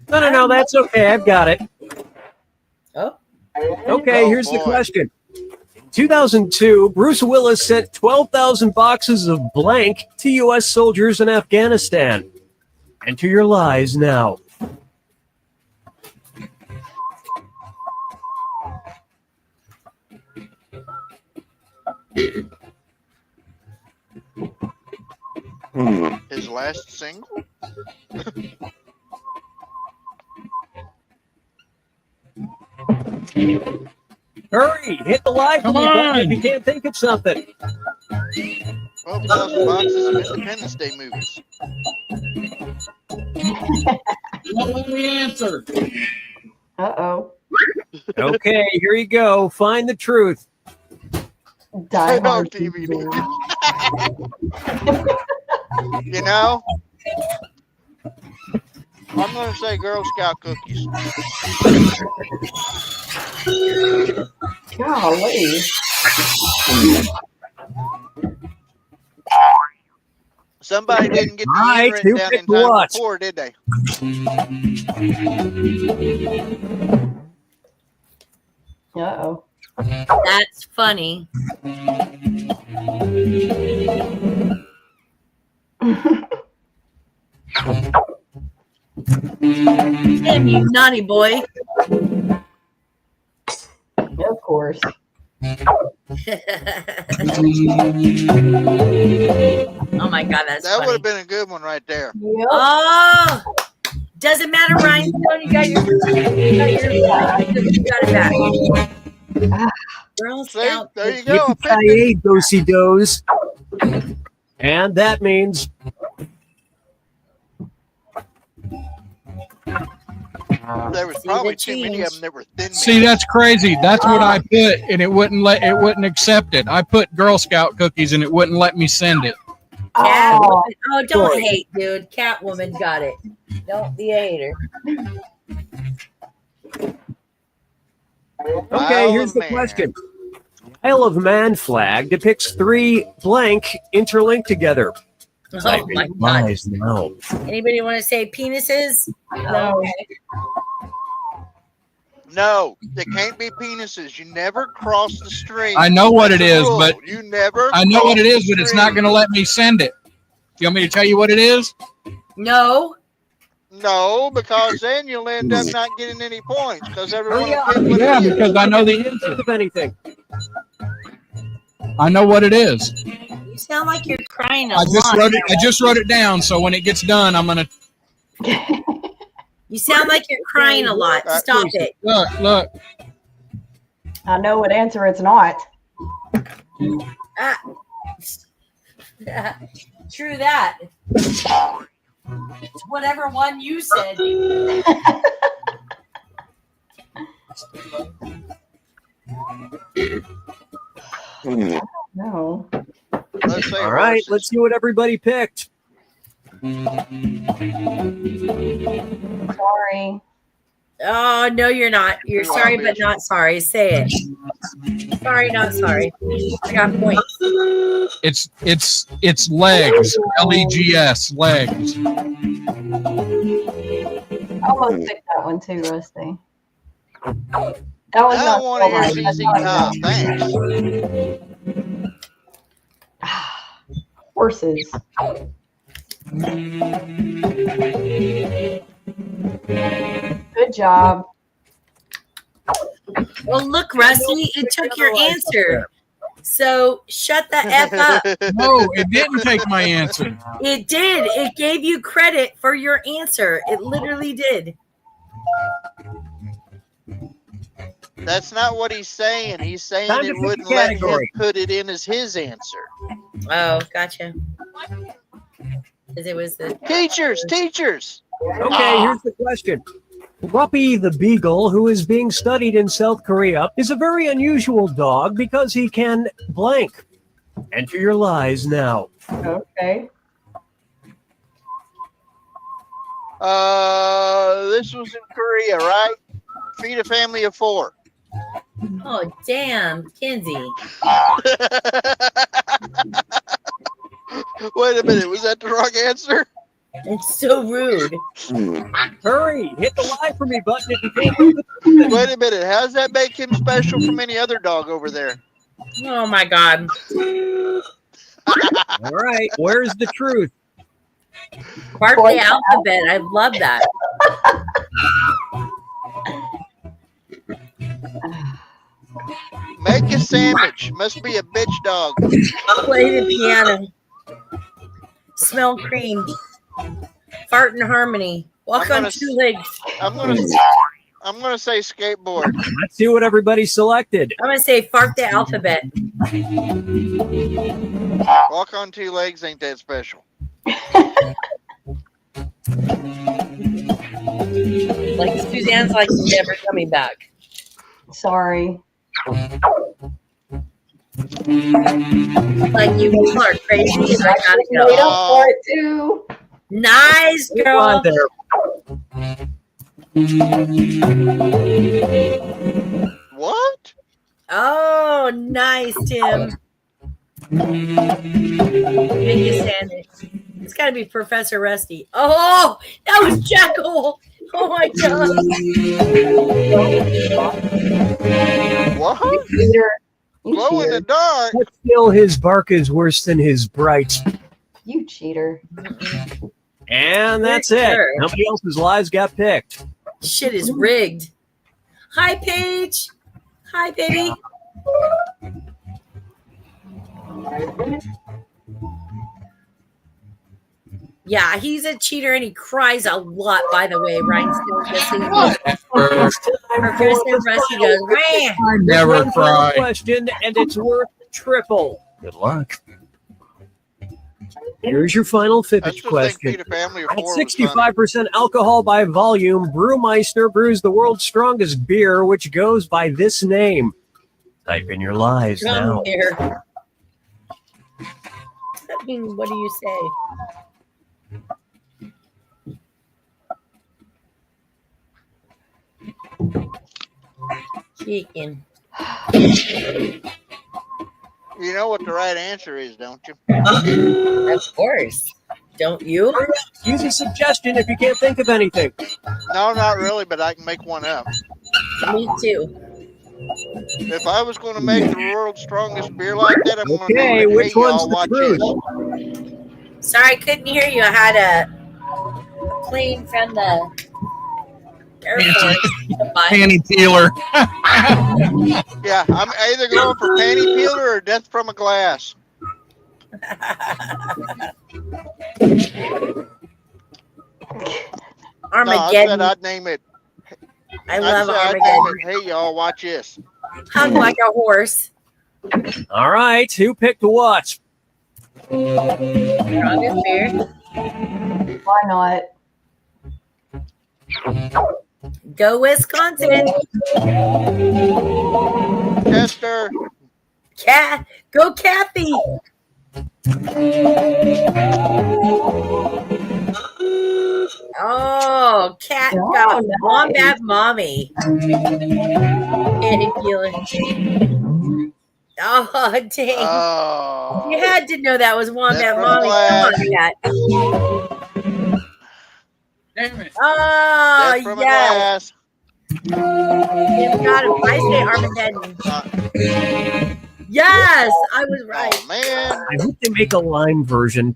No, that's okay. I've got it. Oh. Okay, Oh, here's the boy. question. In 2002, Bruce Willis sent 12,000 boxes of blank to U.S. soldiers in Afghanistan. Enter your lies now. His last single. Hurry, hit the live Come button if on. you can't think of something. 12,000 boxes of Independence Day movies. What was the answer? Uh-oh. Okay, here you go. Find the truth. Die Oh, Hard DVD. DVD. You know, I'm gonna say Girl Scout cookies. Golly. Somebody didn't get the Right, year written who down in picked time what? before, did they? Uh-oh. That's funny. Tim, you naughty boy. Of course. Oh my God, that's That would funny. have been a good one right there. Yep. Oh, doesn't matter, Rhinestone. You got it back. Girl See, Scout. there you go. I picked it. Yippee-ki-yay, do-si-dos. And that means There was See probably the too many of them that were thin. See, that's crazy. That's what I put, and it wouldn't accept it. I put Girl Scout cookies, and it wouldn't let me send it. Oh, Oh, don't hate, dude. Catwoman got it. Don't be a hater. okay, here's the question. Isle of Man flag depicts 3 blank interlinked together. Oh my God. No. Anybody want to say penises? No. No, they can't be penises. You never cross the stream. I know what it That's a is, rule. but you never. I know what it cross is, the but it's not going to let me send it. You want me to tell you what it is? No. No, because then you'll end up not getting any points because everyone will pick what Yeah, it is. because I know the answer. Of anything. I know what it is. You sound like you're crying a I just lot. wrote it. I just wrote it down. So when it gets done, I'm gonna You sound like you're crying a lot. Stop it. look. I know what answer it's not. Ah. True that. It's whatever one you said. No. Let's say All right, horses. let's see what everybody picked. Sorry. Oh, no, you're not. You're sorry, but not sorry. Say it. Sorry, not sorry. I got points. It's legs. LEGS legs. I almost picked that one too, Rusty. That was I not don't want to hear that's ZZ not Top. good. Horses. Good job. Well, look, Rusty, it took your answer. So shut the F up. No, it didn't take my answer. It did. It gave you credit for your answer. It literally did. That's not what he's saying. He's saying Time to it pick wouldn't a let him category. put it in as his answer. Oh, gotcha. Because it was the Teachers. Okay, here's the question. Ruppy the Beagle, who is being studied in South Korea, is a very unusual dog because he can blank. Enter your lies now. Okay. This was in Korea, right? Feed a family of 4. Oh, damn, Kinsey. Wait a minute, was that the wrong answer? It's so rude. Hurry, hit the lie for me button if you can't. Wait a minute, how does that make him special from any other dog over there? Oh, my God. All right, where's the truth? Part the alphabet. I love that. Make a sandwich. Must be a bitch dog. Play the piano. Smell cream. Fart in harmony. Walk on 2 legs. I'm gonna say skateboard. Let's see what everybody selected. I'm going to say fart the alphabet. Walk on 2 legs ain't that special. Like Suzanne's like never coming back. Sorry. Like you are crazy and I gotta Made go. up for it too. Nice, Come girl. on there. What? Oh, nice, Tim. Make a sandwich. It's got to be Professor Rusty. Oh, that was Jekyll. Oh my God. What? You cheater. You Glow in the cheater. dark. But still, his bark is worse than his bright. You cheater. And that's it. Sure. Nobody else's lives got picked. Shit is rigged. Hi, Paige. Hi, baby. Yeah, he's a cheater and he cries a lot, by the way. Rhinestone, just so you know. Professor Rusty goes, "Rah." I never One final cry. question, and it's worth triple. Good luck. Here's your final I fibbage still think question. Feed a Family of At 4 was funny. 65% alcohol by volume, Brewmeister brews the world's strongest beer, which goes by this name. Type in your lies Come now. here. I mean, what do you say? Chicken. You know what the right answer is, don't you? Of course. Don't you? Use a suggestion if you can't think of anything. No, not really, but I can make one up. Me too. If I was going to make the world's strongest beer like that, I'm going to Okay, name it. which Hey, one's y'all, the watch truth? this. Sorry, I couldn't hear you. I had a plane from the airport. Panty peeler. Yeah, I'm either going for panty peeler or death from a glass. No, I said Armageddon. I'd name it. I love I'd name Armageddon. it. Hey, y'all, watch this. Hung like a horse. All right, who picked what? Strongest beer. Why not? Go Wisconsin. Chester. Go Kathy. Oh, Cat Oh, got nice. Wombat Mommy. Panty peeler. Oh, dang. Oh. You had to know that was Wombat That's from Mommy. Glass. Come on, Cat. Damn it. Oh, Death from a yes. glass. Tim got it. I say Armageddon. Yes, I was right. Oh, man. I hope they make a lime version.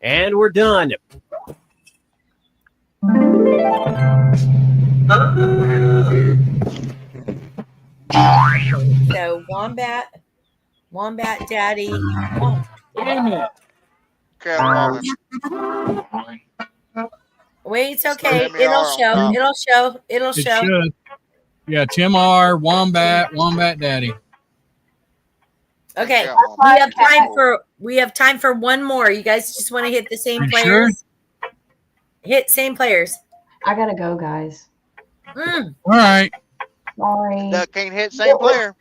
And we're done. So Wombat Daddy. Oh, Damn it. Crap, Mama. wait, it's okay. Let me It'll all show. know. It'll show. It'll It show. should. Yeah, Tim R, Wombat Daddy. Okay. Yeah, We have time for one more. You guys just want to hit the same You players? Hit same players. I gotta go, guys. Mm. All right. Sorry. Duck can't hit same player.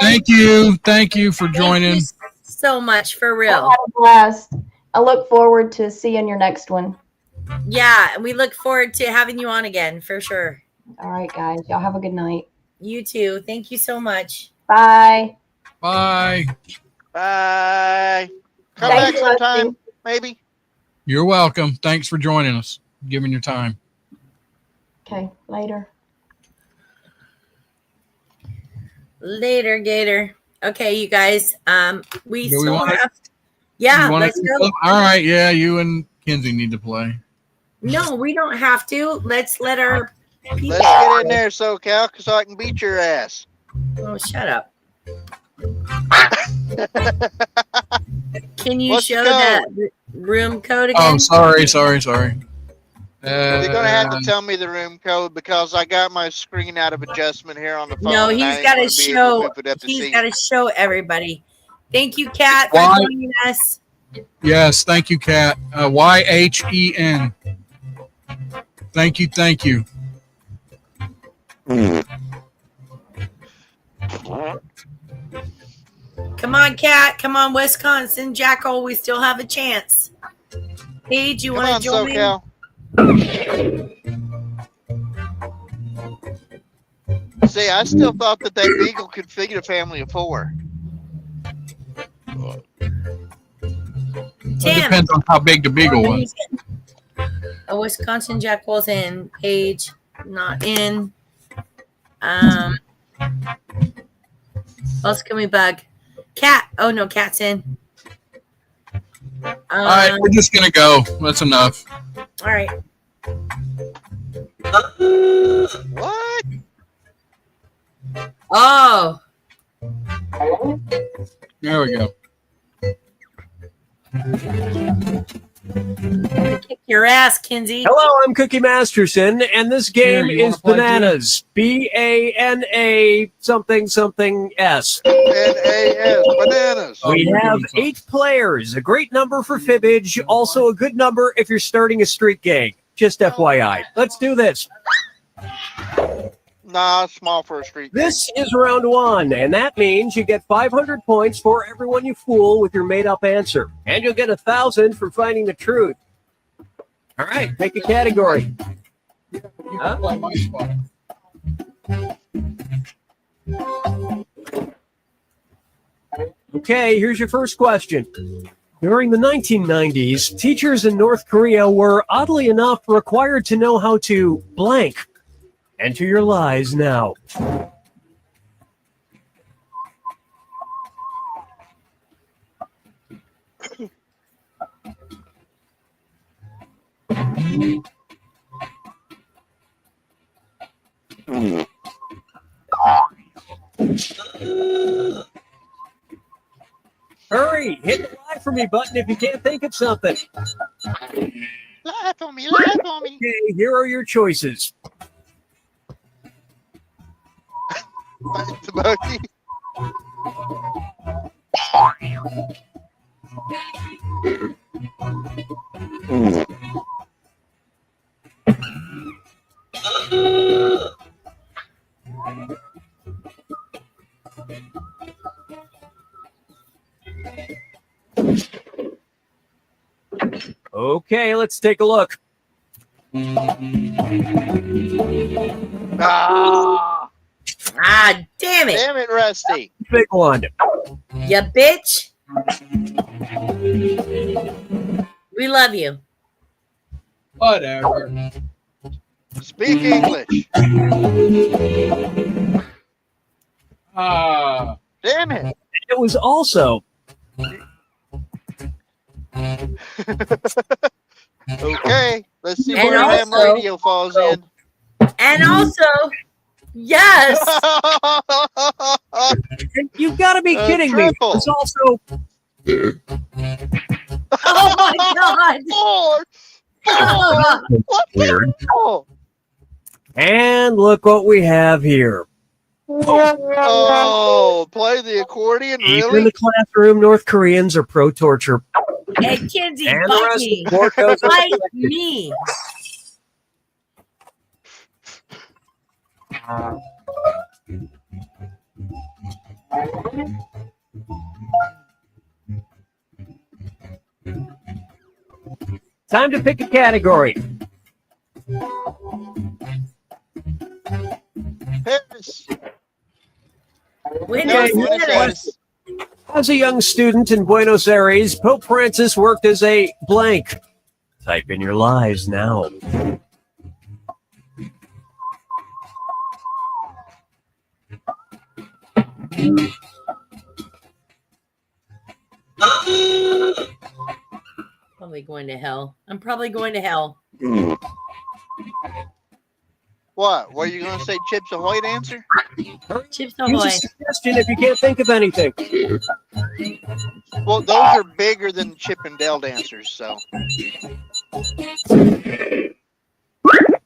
Thank you. Thank you for joining. Thank you so much, for I real. had a blast. I look forward to seeing your next one. Yeah, and we look forward to having you on again for sure. All right, guys. Y'all have a good night. You too. Thank you so much. Bye. Bye. Bye. Come Thank back you, sometime, Rusty. maybe. You're welcome. Thanks for joining us, giving your time. Okay, later. Later, Gator. Okay, you guys. We Do we still wanna- have. Yeah, You wanna let's keep go. up? All right. Yeah, you and Kenzie need to play. No, we don't have to. Let's let our people. Let's get in there, SoCal, so I can beat your ass. Oh, shut up. Can you What's the show code? that room code again? Oh, sorry. You're gonna have to tell me the room code because I got my screen out of adjustment here on the phone. No, and I he's ain't got to gonna be able to show. whip it up to He's see got you. to show everybody. Thank you, Kat, for Why? joining us. Yes, thank you, Kat. YHEN. Thank you, thank you. Come on, Kat. Come on, Wisconsin. Jackal, we still have a chance. Paige, you Come want on, to join? SoCal. See, I still thought that beagle could feed a family of 4. It Tim. depends on how big the beagle was. A Wisconsin Jackal's in. Paige, not in. What else can we bug? Cat. Oh no, cat's in. All right, we're just gonna go. That's enough. All right. What? Oh. There we go. Kick your ass, Kinsey. Hello, I'm Cookie Masterson, and this game Here, you is wanna play Bananas. BANA something something S. NAS, bananas. Oh, We you're have doing something. 8 players, a great number for fibbage, also a good number if you're starting a street gang. Just FYI. Let's do this. Nah, small for a street. This is round 1, and that means you get 500 points for everyone you fool with your made-up answer, and you'll get 1,000 for finding the truth. All right, pick a category. You can play my spot. Okay, here's your first question. During the 1990s, teachers in North Korea were, oddly enough, required to know how to blank. Enter your lies now. Hurry, hit the lie for me button if you can't think of something. Lie for me, lie for me. Okay, here are your choices. Bite the monkey. Okay, let's take a look. Ah, Ah, damn it. damn it, Rusty. Big one. You bitch. We love you. Whatever. Speak English. Damn it. It was also Okay, let's see And where ham also- radio falls in. And also, yes. you've got to be kidding me. It triple. was also Oh my God. Lord, Oh, what weird. the hell? And look what we have here. Oh, play the accordion, Even in really? the classroom, North Koreans are pro-torture. hey, Kinsey, And the bite rest me. of the board goes Bite unselected. me. Time to pick a category. Paris. Buenos Okay, Aires. Paris. As a young student in Buenos Aires, Pope Francis worked as a blank. Type in your lies now. Probably going to hell. I'm probably going to hell. What? Were you going to say Chips Ahoy answer? Chips Use a Ahoy. suggestion if you can't think of anything. Well, those are bigger than Chip and Dale dancers, so.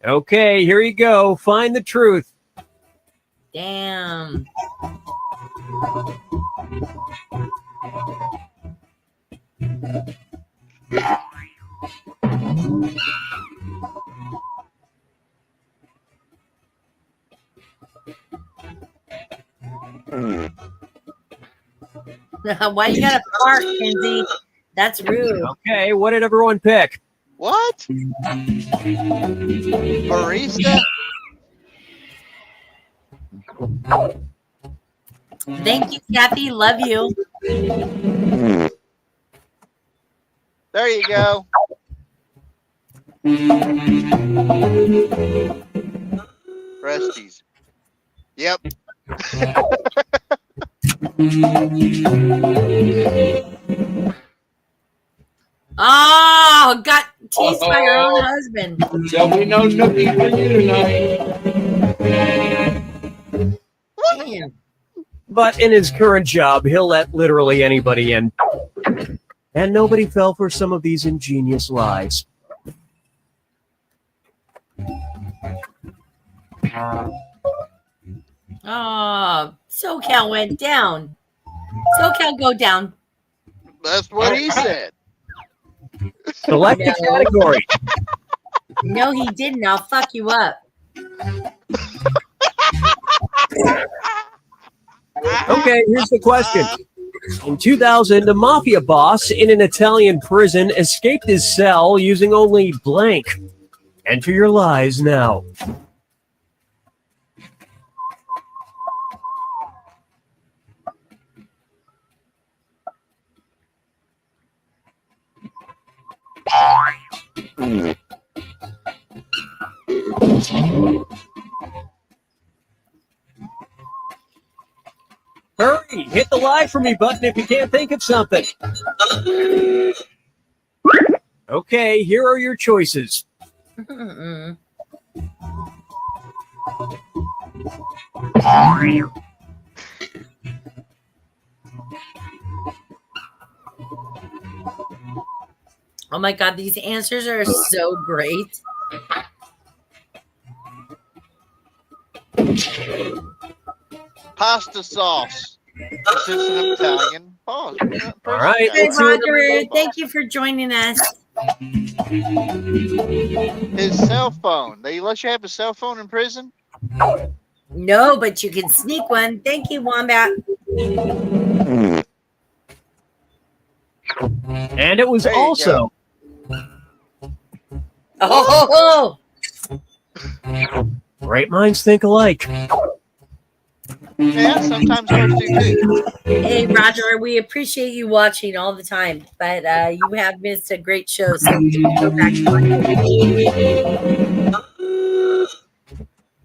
Okay, here you go. Find the truth. Damn. Why you gotta bark, Kinsey? That's rude. Okay, what did everyone pick? What? Barista? Thank you, Kathy. Love you. There you go. Rusty's. Yep. Oh, got teased by her own husband. There'll be no nookie for you tonight. Damn. But in his current job, he'll let literally anybody in. And nobody fell for some of these ingenious lies. Oh, SoCal went down. SoCal go down. That's what he said. Select a category. No, he didn't. I'll fuck you up. Okay, here's the question. In 2000, a mafia boss in an Italian prison escaped his cell using only blank. Enter your lies now. Hurry, hit the lie for me button if you can't think of something. Okay, here are your choices. Oh my God, these answers are so great. Pasta sauce. Is this an Italian? Pause. All right, Hey, let's see what Roger, thank you for joining us. His cell phone. They let you have a cell phone in prison? No, but you can sneak one. Thank you, Wombat. And it was There you also Oh, great minds think alike. Yeah, sometimes ours do too. hey, Roger, we appreciate you watching all the time, but you have missed a great show, so go back to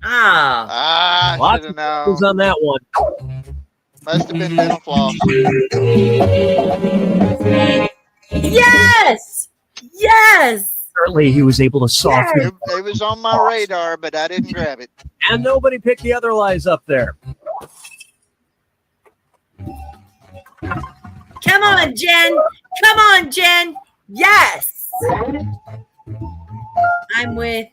Ah, Lots should of have things known. on that one. Must have been dental floss. Yes! Yes! Apparently, he was able to soften it. It was on my radar, but I didn't grab it. And nobody picked the other lies up there. Come on, Jen. Come on, Jen. Yes. I'm with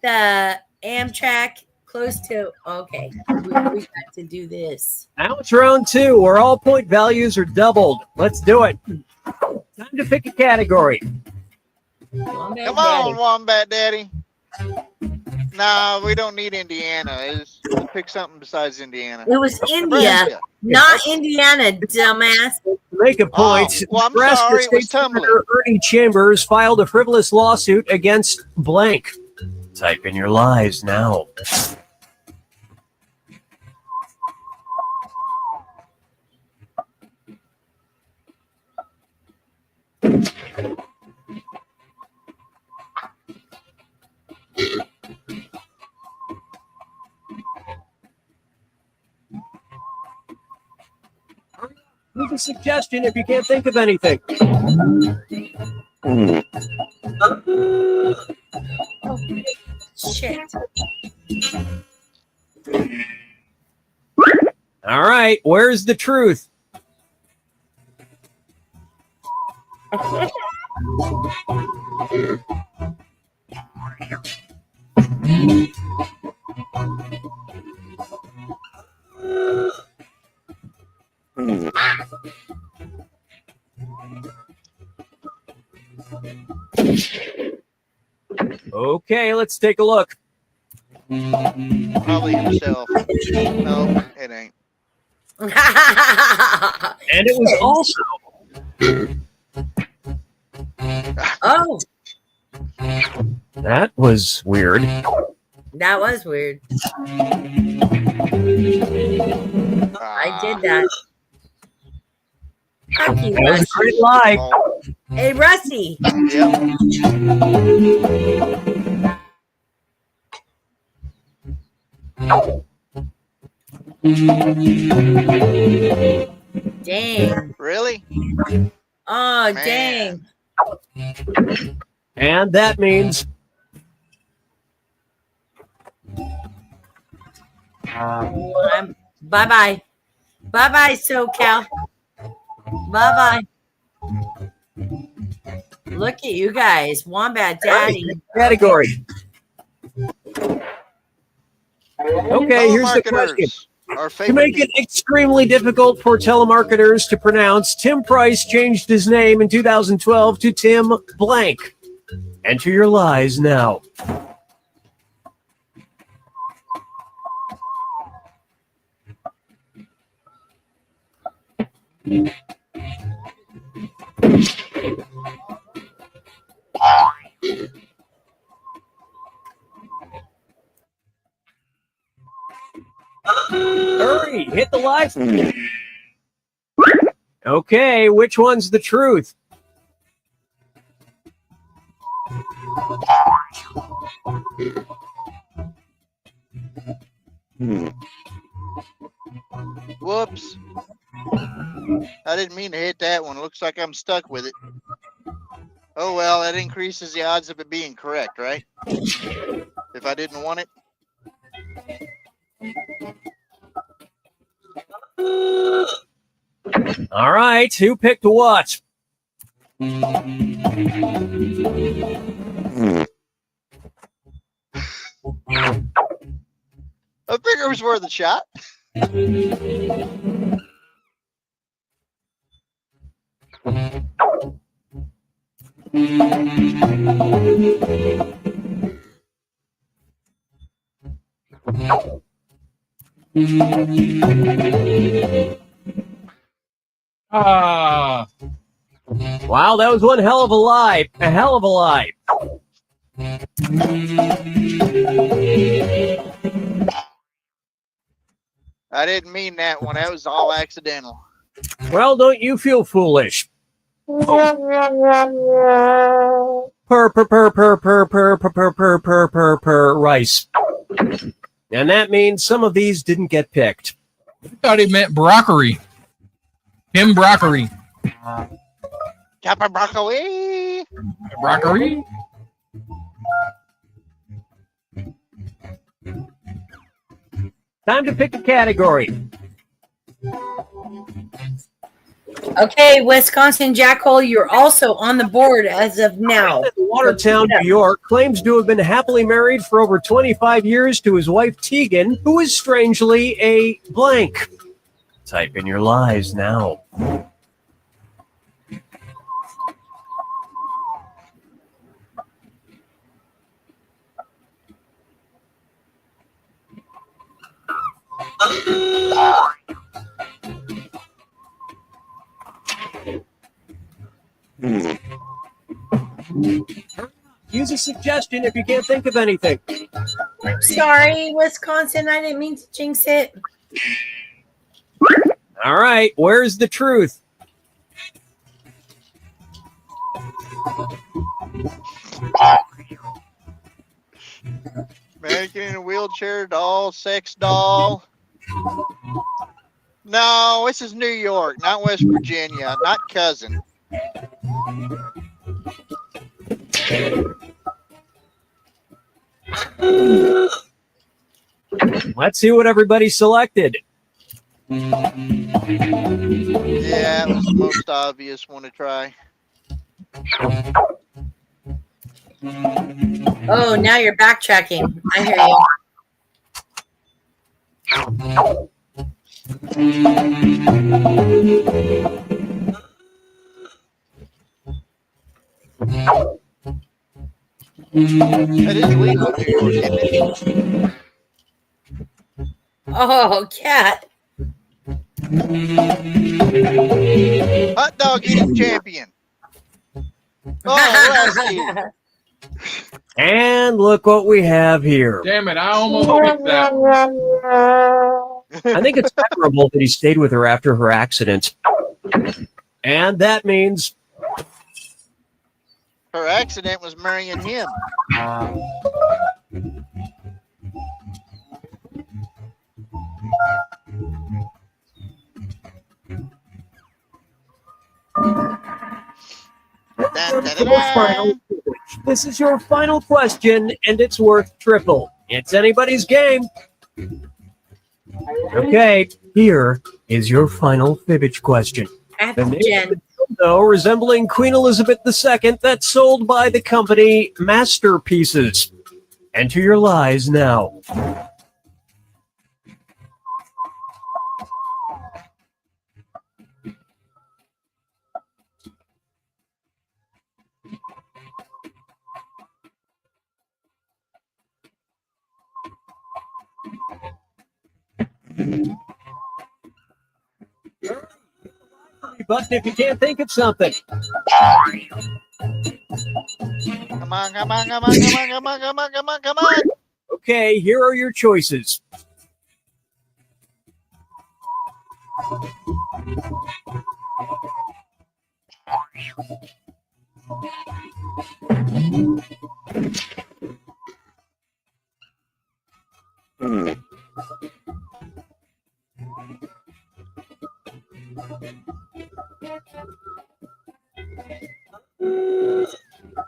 Amtrak close to. Okay. We got to do this. Now it's round two, where all point values are doubled. Let's do it. Time to pick a category. Come on, Wombat Daddy. Nah, we don't need Indiana. We'll pick something besides Indiana. It was India, Nebraska. not Indiana, dumbass. To make a point, Oh, well, I'm Nebraska sorry, it was State tumbling. Senator Ernie Chambers filed a frivolous lawsuit against blank. Type in your lies now. Leave a suggestion if you can't think of anything. Shit. All right, where's the truth? Okay, let's take a look. Probably yourself. No, it ain't. And it was also Oh, that was weird. that was weird. I did that. Fuck you, That was a Rusty. great lie. Oh, Hey, Rusty. yep. Dang. Really? Oh, Man. dang. And that means Bye-bye. Bye-bye, SoCal. Bye-bye. Look at you guys. Wombat Daddy. category. Okay, here's the question. To make it extremely difficult for telemarketers to pronounce, Tim Price changed his name in 2012 to Tim Blank. Enter your lies now. Hurry, hit the live. Okay, which one's the truth? Whoops. I didn't mean to hit that one. Looks like I'm stuck with it. Oh, well, that increases the odds of it being correct, right? If I didn't want it. All right, who picked what? I figured it was worth a shot. Wow, that was one hell of a lie. A hell of a lie. I didn't mean that one. That was all accidental. Well, don't you feel foolish? Purr, purr, purr, purr, purr, purr, purr, purr, purr, purr, purr, purr, rice. And that means some of these didn't get picked. I thought he meant broccoli. Tim Broccoli. Chopper broccoli. Broccoli. Time to pick a category. Okay, Wisconsin Jackhole, you're also on the board as of now. Watertown, New York, claims to have been happily married for over 25 years to his wife Tegan, who is strangely a blank. Type in your lies now. Use a suggestion if you can't think of anything. Sorry, Wisconsin. I didn't mean to jinx it. All right, where's the truth? Mannequin in a wheelchair, doll, sex doll. No, this is New York, not West Virginia, not cousin. Let's see what everybody selected. Yeah, it was the most obvious one to try. Oh, now you're backtracking. I hear That is legal in New York, isn't it? Oh, cat. Hot dog eating champion. Oh, Rusty. And look what we have here. Damn it, I almost picked that. I think it's admirable that he stayed with her after her accident. And that means Her accident was marrying him. your final fibbage. This is your final question, and it's worth triple. It's anybody's game. Okay, here is your final fibbage question. The name of the dildo resembling Queen Elizabeth II that's sold by the company Masterpieces. Enter your lies now. Button if you can't think of something. Come on, come on, come on, come on, come on, come on, come on, come on. Okay, here are your choices.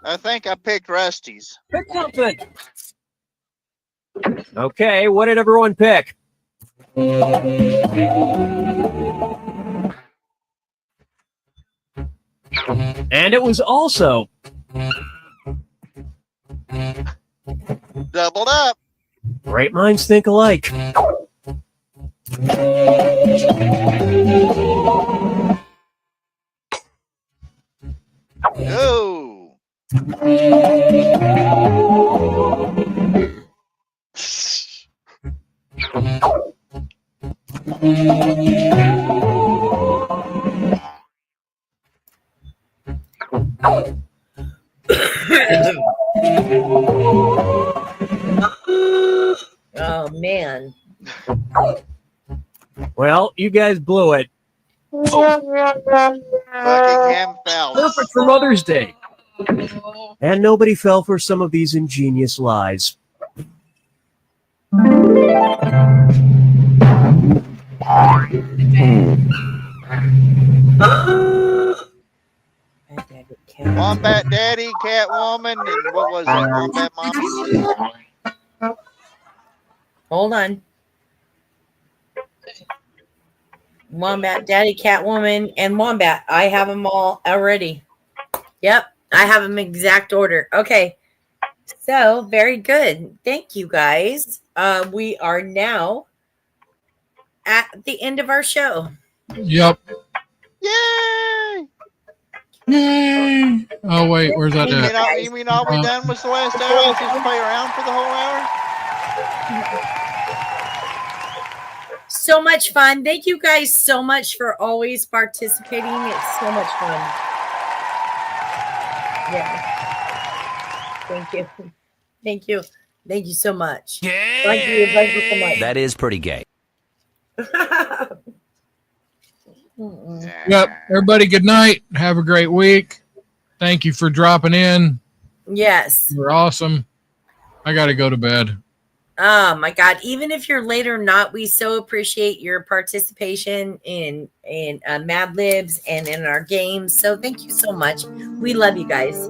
I think I picked Rusty's. Pick something. Okay, what did everyone pick? And it was also Doubled up. Great minds think alike. Oh. Oh man. Well, you guys blew it. Buckingham Palace. Perfect for Mother's Day. And nobody fell for some of these ingenious lies. Wombat Daddy, Catwoman, and what was it? Wombat Mommy? Hold on. Wombat Daddy, Catwoman, and Wombat. I have them all already. Yep, I have them exact order. Okay, so very good. Thank you, guys. We are now at the end of our show. Yep. Yay! Yay! Oh wait, where's that at? You mean all we done was the last hour? Just play around for the whole hour? So much fun. Thank you guys so much for always participating. It's so much fun. Yeah. Thank you. Thank you. Thank you so much. Yay! Thank you so much. That is pretty gay. Yep. Everybody, good night. Have a great week. Thank you for dropping in. Yes. You're awesome. I got to go to bed. Oh my God. Even if you're late or not, we so appreciate your participation in Mad Libs and in our games. So thank you so much. We love you guys.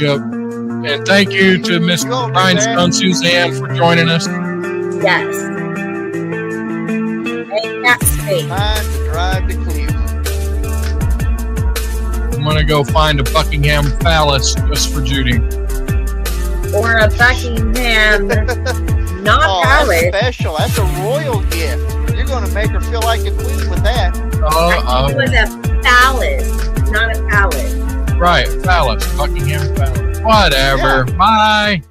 Yep. And thank you to Mr. Rhinestone Suzanne for joining us. Yes. And that's me. Time to drive to Cleveland. I'm going to go find a Buckingham Palace just for Judy. Or a Buckingham, not palace. That's special. That's a royal gift. You're going to make her feel like a queen with that. It was a palace, not a palace. Right, Palace, Buckingham Palace. Whatever. Yeah. Bye.